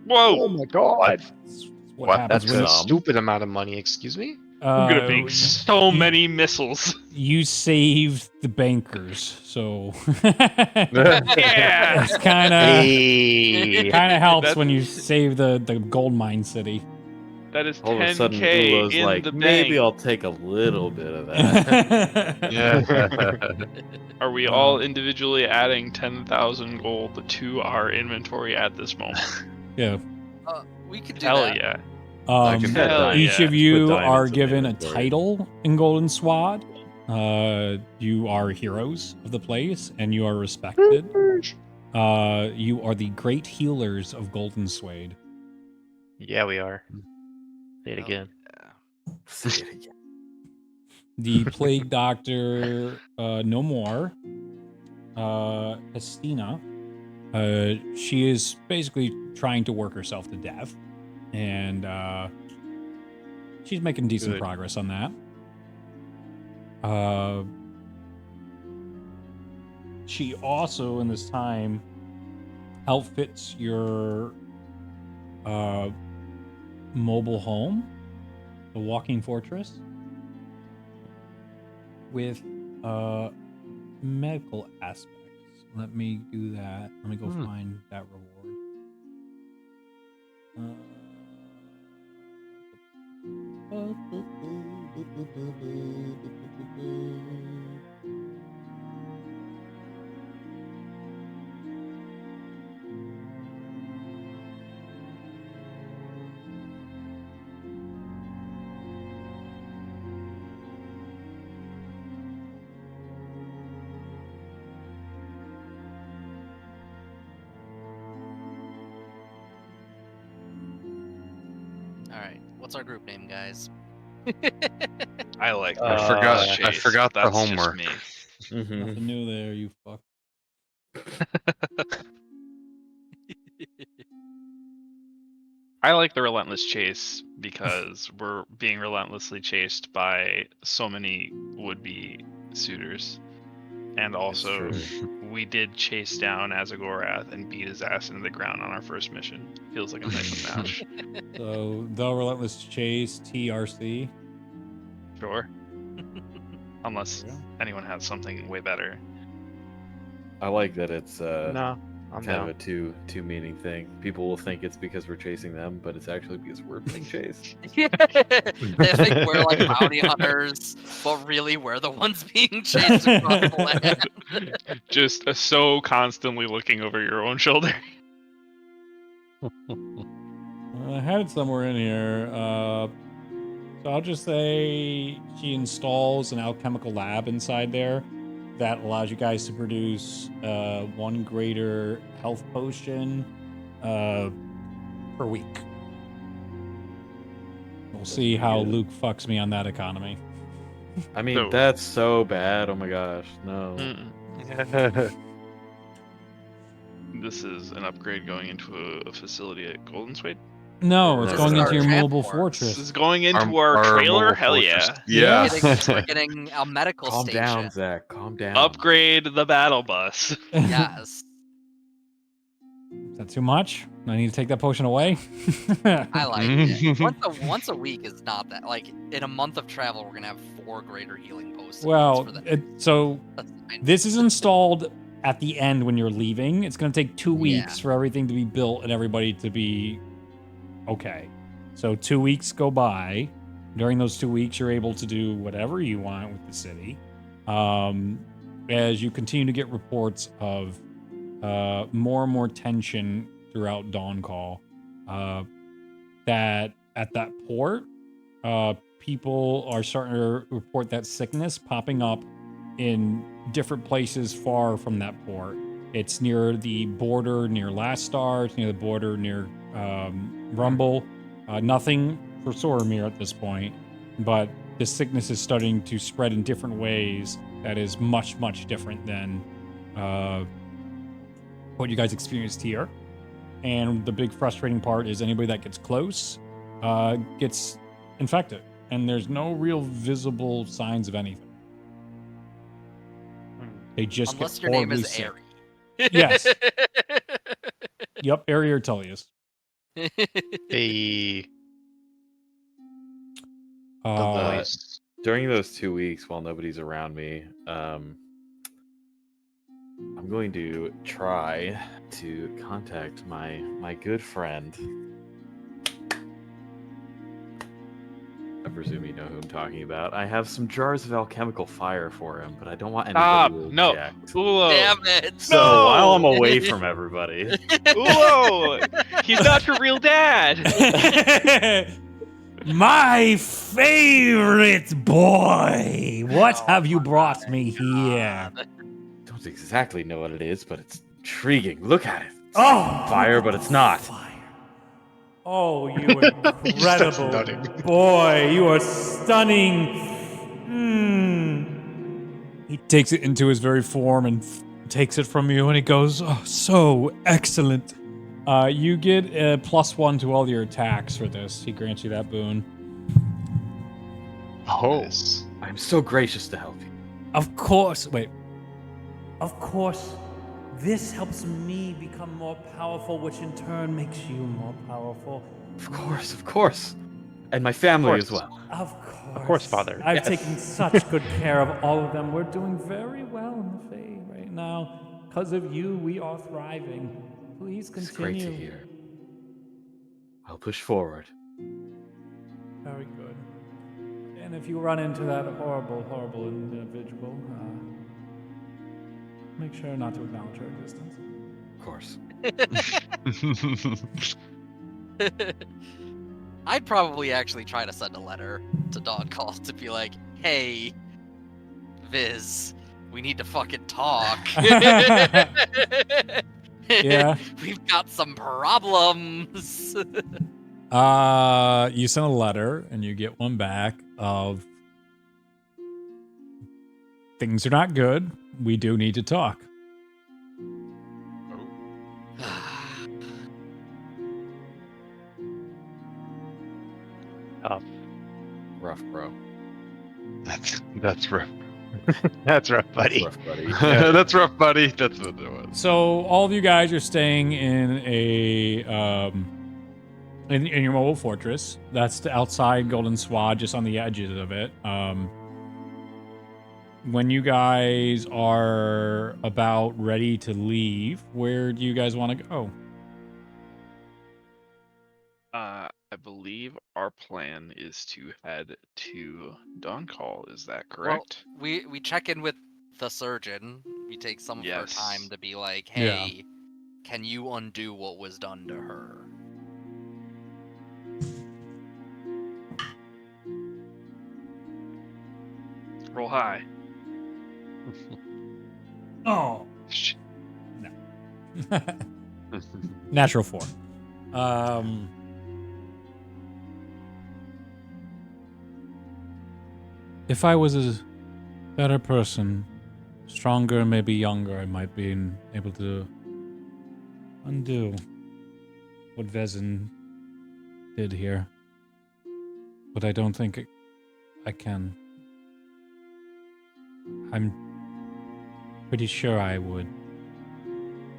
Whoa! Oh my god! That's What? happens That's when a stupid amount of money. Excuse me. I'm gonna make so many missiles. You saved the bankers, so Yeah. it's kind of helps when you save the gold mine city. That is All of a sudden, 10K Ula's in like, the maybe bank. I'll take a little bit of that. Are we all individually adding 10,000 gold to our inventory at this moment? Yeah. We could do Hell that. yeah. I can put hell Each yeah. of you Put are diamonds in given a inventory. title in Golden Swad. You are heroes of the place, and you are respected. You are the great healers of Golden Swade. Yeah, we are. Say it Hell again. yeah. Say it again. The plague doctor, no more. Estina, she is basically trying to work herself to death, and she's making decent Good. progress on that. She also, in this time, outfits your mobile home, the walking fortress, with medical aspects. Let me do that. Let me go find that reward. All right. What's our group name, guys? I like I that. forgot- Chase. I forgot the That's homework. Just me. Nothing new there, you fuck. I like the relentless chase because we're being relentlessly chased by so many would-be suitors. And also, we did chase down Azagorath and beat his ass into the ground on our first mission. Feels like a nice match. So, the Relentless Chase, TRC. Sure. unless Yeah. anyone has something way better. I like that it's No, I'm kind of down. a two meaning thing. People will think it's because we're chasing them, but it's actually because we're being chased. They think we're like bounty hunters, but really we're the ones being chased across the land. Just so constantly looking over your own shoulder. I had it somewhere in here. So I'll just say she installs an alchemical lab inside there that allows you guys to produce 1 greater health potion per week. We'll see pretty how good. Luke fucks me on that economy. I mean, So- that's so bad. Oh my gosh, no. Mm-mm. This is an upgrade going into a facility at Golden Spade. No, it's This going is into our your mobile transport. This is fortress. going into our trailer. mobile Hell fortress. yeah! Yeah. We're getting a medical Calm station. down, Zach. Calm down. Upgrade the battle bus. Yes. Is that too much? I need to take that potion away? I like it. Once a week is not that. Like, in a month of travel, we're going to have 4 greater healing potions. Well, for the so that's fine. this is installed at the end when you're leaving. It's going to take 2 weeks for everything to be built and everybody to be okay. So 2 weeks go by. During those 2 weeks, you're able to do whatever you want with the city. As you continue to get reports of more and more tension throughout Dawn Call, that at that port, people are starting to report that sickness popping up in different places far from that port. It's near the border near Last Star. It's near the border near Rumble. Nothing for Soromir at this point, but the sickness is starting to spread in different ways that is much, much different than what you guys experienced here. And the big frustrating part is anybody that gets close gets infected, and there's no real visible signs of anything. They just Unless get your name horribly is sick. Aerie. Yes. Yep, Aerie or Tullius. The Uh, voice. During those 2 weeks, while nobody's around me, I'm going to try to contact my good friend. I presume you know who I'm talking about. I have some jars of alchemical fire for him, but I don't want Stop! anybody to No. object. Ulo! Damn it. So No! while I'm away from everybody, Ulo! He's not your real dad! my favorite boy. What have you brought me here? don't exactly know what it is, but it's intriguing. Look at it. It's Oh, fire, but it's not. fire. Oh, you He starts incredible nodding. boy. You are stunning. He takes it into his very form and takes it from you, and he goes, oh, so excellent. You get a +1 to all your attacks for this. He grants you that boon. Oh, Nice. I'm so gracious to help you. Of course. Wait. Of course, this helps me become more powerful, which in turn makes you more powerful. Of course. And my family as well. Of course, Father. I've Yes. taken such good care of all of them. We're doing very well in the Fae right now. Because of you, we are thriving. Please It's continue. great to hear. I'll push forward. Very good. And if you run into that horrible, horrible individual, make sure not to acknowledge her existence. Of course. I'd probably actually try to send a letter to Dawn Call to be like, hey, Viz, we need to fucking talk. Yeah. We've got some problems. You send a letter and you get one back of things are not good. We do need to talk. Rough, bro. That's rough. That's rough, buddy. Rough, buddy. That's rough, buddy. That's what it was. So all of you guys are staying in a in your mobile fortress. That's the outside Golden Swad, just on the edges of it. when you guys are about ready to leave, where do you guys want to go? I believe our plan is to head to Dawn Call. Is that Well, correct? we check in with the surgeon. We take some of her Yes. time to be like, Yeah. hey, can you undo what was done to her? Roll high. Oh. Sh- Natural 4. If I was a better person, stronger, maybe younger, I might be able to undo what Vezin did here. But I don't think I can. I'm pretty sure I would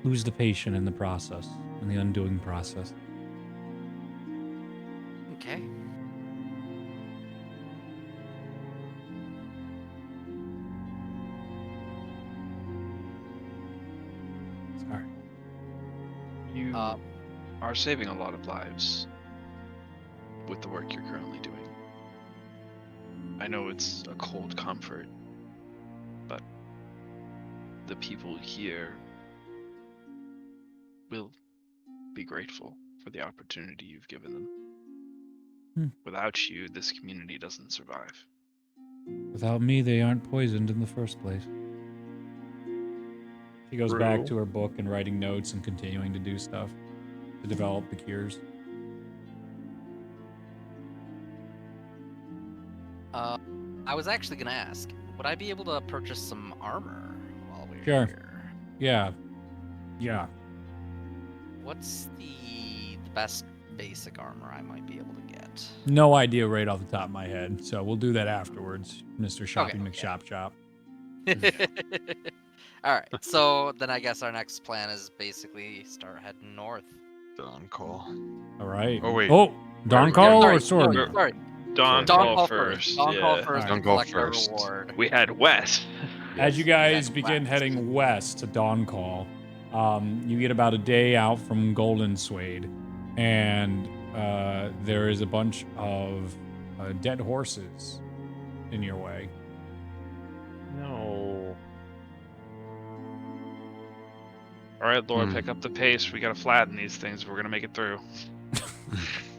lose the patient in the process, in the undoing process. Okay. Sorry. You are saving a lot of lives with the work you're currently doing. I know it's a cold comfort, but the people here will be grateful for the opportunity you've given them. Without you, this community doesn't survive. Without me, they aren't poisoned in the first place. She goes back True. to her book and writing notes and continuing to do stuff to develop the cures. I was actually gonna ask, would I be able to purchase some armor while we're Sure. here? Yeah. Yeah. What's the best basic armor I might be able to get? No idea right off the top of my head, so we'll do that afterwards, Mr. Shopping Okay. McShop Shop. All right, so then I guess our next plan is basically start heading north. Dawn Call. All right. Oh, wait. Oh, Dawn Call or Sword? Sorry. Dawn Dawn Call call first. first. Dawn call Yeah. first. Dawn and Call collect our first. reward. We head west. As you Yes. guys begin West. heading west to Dawn Call, you get about a day out from Golden Swade, and there is a bunch of dead horses in your way. No. All right, Laura, pick up the pace. We gotta flatten these things. We're gonna make it through.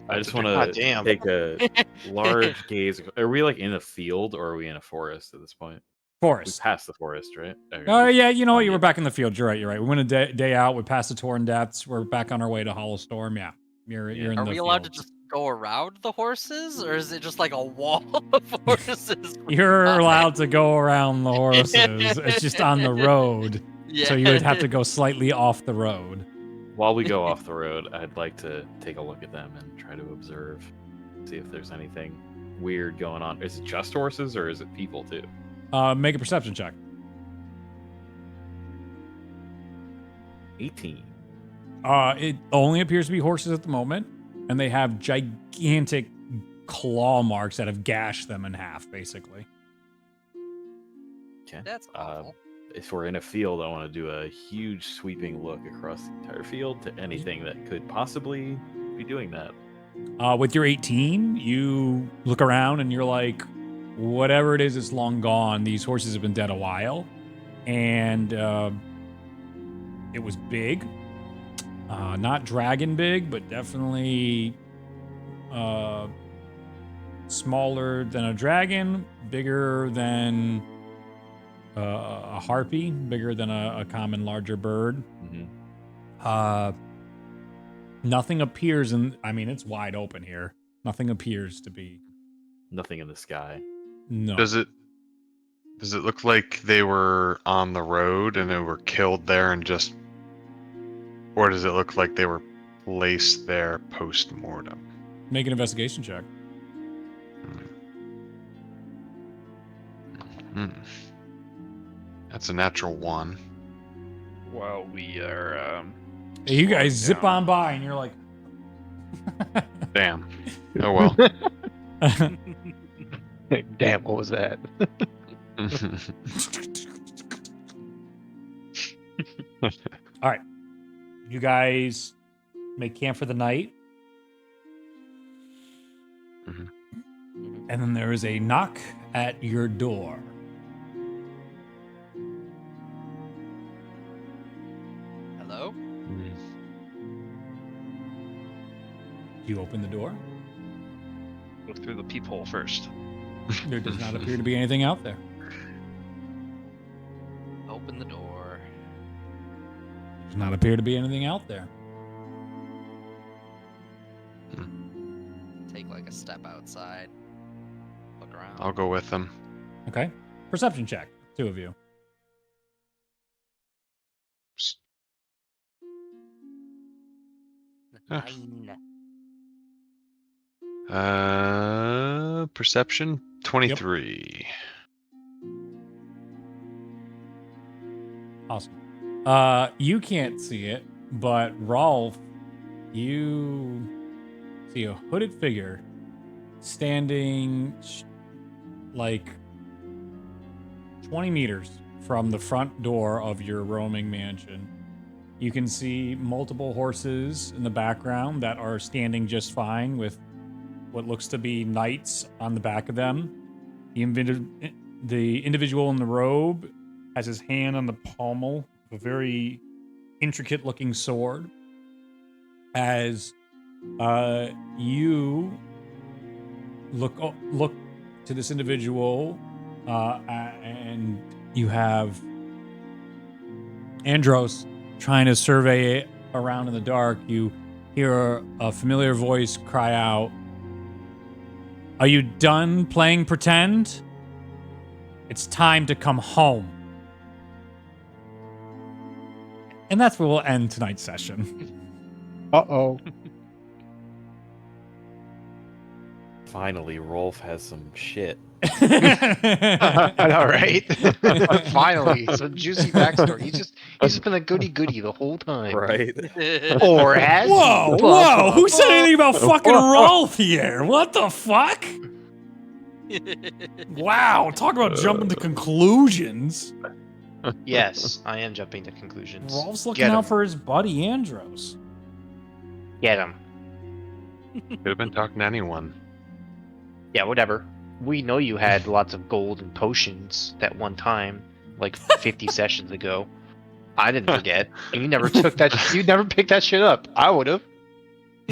I just want God to damn. take a large gaze. Are we like in a field or are we in a forest at this point? We Forest. passed the forest, right? Okay, Oh, just yeah, you know what? on You the- were back in the field. You're right. You're right. We went a day out. We passed the Torn Depths. We're back on our way to Hollow Storm. Yeah. You're in Are the we allowed to fields. just go around the horses, or is it just like a wall of horses? You're allowed to go around the horses. It's just on the road. Yeah. So you would have to go slightly off the road. While we go off the road, I'd like to take a look at them and try to observe, see if there's anything weird going on. Is it just horses or is it people too? Make a perception check. 18. It only appears to be horses at the moment, and they have gigantic claw marks that have gashed them in half, basically. Okay. That's awful. If we're in a field, I want to do a huge sweeping look across the entire field to anything that could possibly be doing that. With your 18, you look around and you're like, whatever it is, it's long gone. These horses have been dead a while. And it was big. Not dragon big, but definitely smaller than a dragon, bigger than a harpy, bigger than a common larger bird. Mm-hmm. Nothing appears it's wide open here. Nothing appears to be. Nothing in the sky. No. Does it look like they were on the road and they were killed there and just, or does it look like they were placed there post-mortem? Make an investigation check. That's a natural 1. While we are You guys zip down. on by and you're like, Damn. Oh well. Damn, what was that? All right. You guys make camp for the night. Mhm. And then there is a knock at your door. Hello? You open the door. Go through the peephole first. There does not appear to be anything out there. Open the door. Does not appear to be anything out there. Take like a step outside. Look around. I'll go with them. Okay. Perception check. 2 of you. Ah. 9. Perception 23. Awesome. You can't see it, but Rolf, you see a hooded figure standing like 20 meters from the front door of your roaming mansion. You can see multiple horses in the background that are standing just fine with what looks to be knights on the back of them. The individual in the robe has his hand on the pommel of a very intricate looking sword. As you look to this individual, and you have Andros trying to survey it around in the dark. You hear a familiar voice cry out, "Are you done playing pretend? It's time to come home." And that's where we'll end tonight's session. Uh-oh. Finally, Rolf has some shit. I know, right? Finally, some juicy backstory. He's just been a goody the whole time. Right? Or has Whoa, he? whoa! Who said anything about fucking Rolf here? What the fuck? Wow, talk about jumping to conclusions. Yes, I am jumping to conclusions. Rolf's looking Get out him. for his buddy Andros. Get him. Could have been talking to anyone. Yeah, whatever. We know you had lots of gold and potions that one time, like 50 sessions ago. I didn't forget. And you never took that. You never picked that shit up. I would have.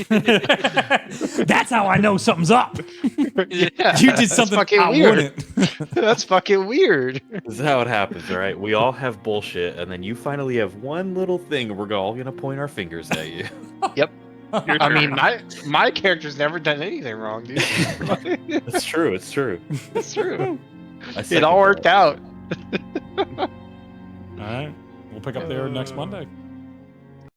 That's how I know something's up. Yeah, You did that's something fucking I weird. wouldn't. That's fucking weird. This is how it happens, all right? We all have bullshit, and then you finally have one little thing, and we're all gonna point our fingers at you. Yep. I mean, my character's never done anything wrong, dude. It's true. It's true. It's true. I It second all worked that. out. All right. We'll pick up there next Monday.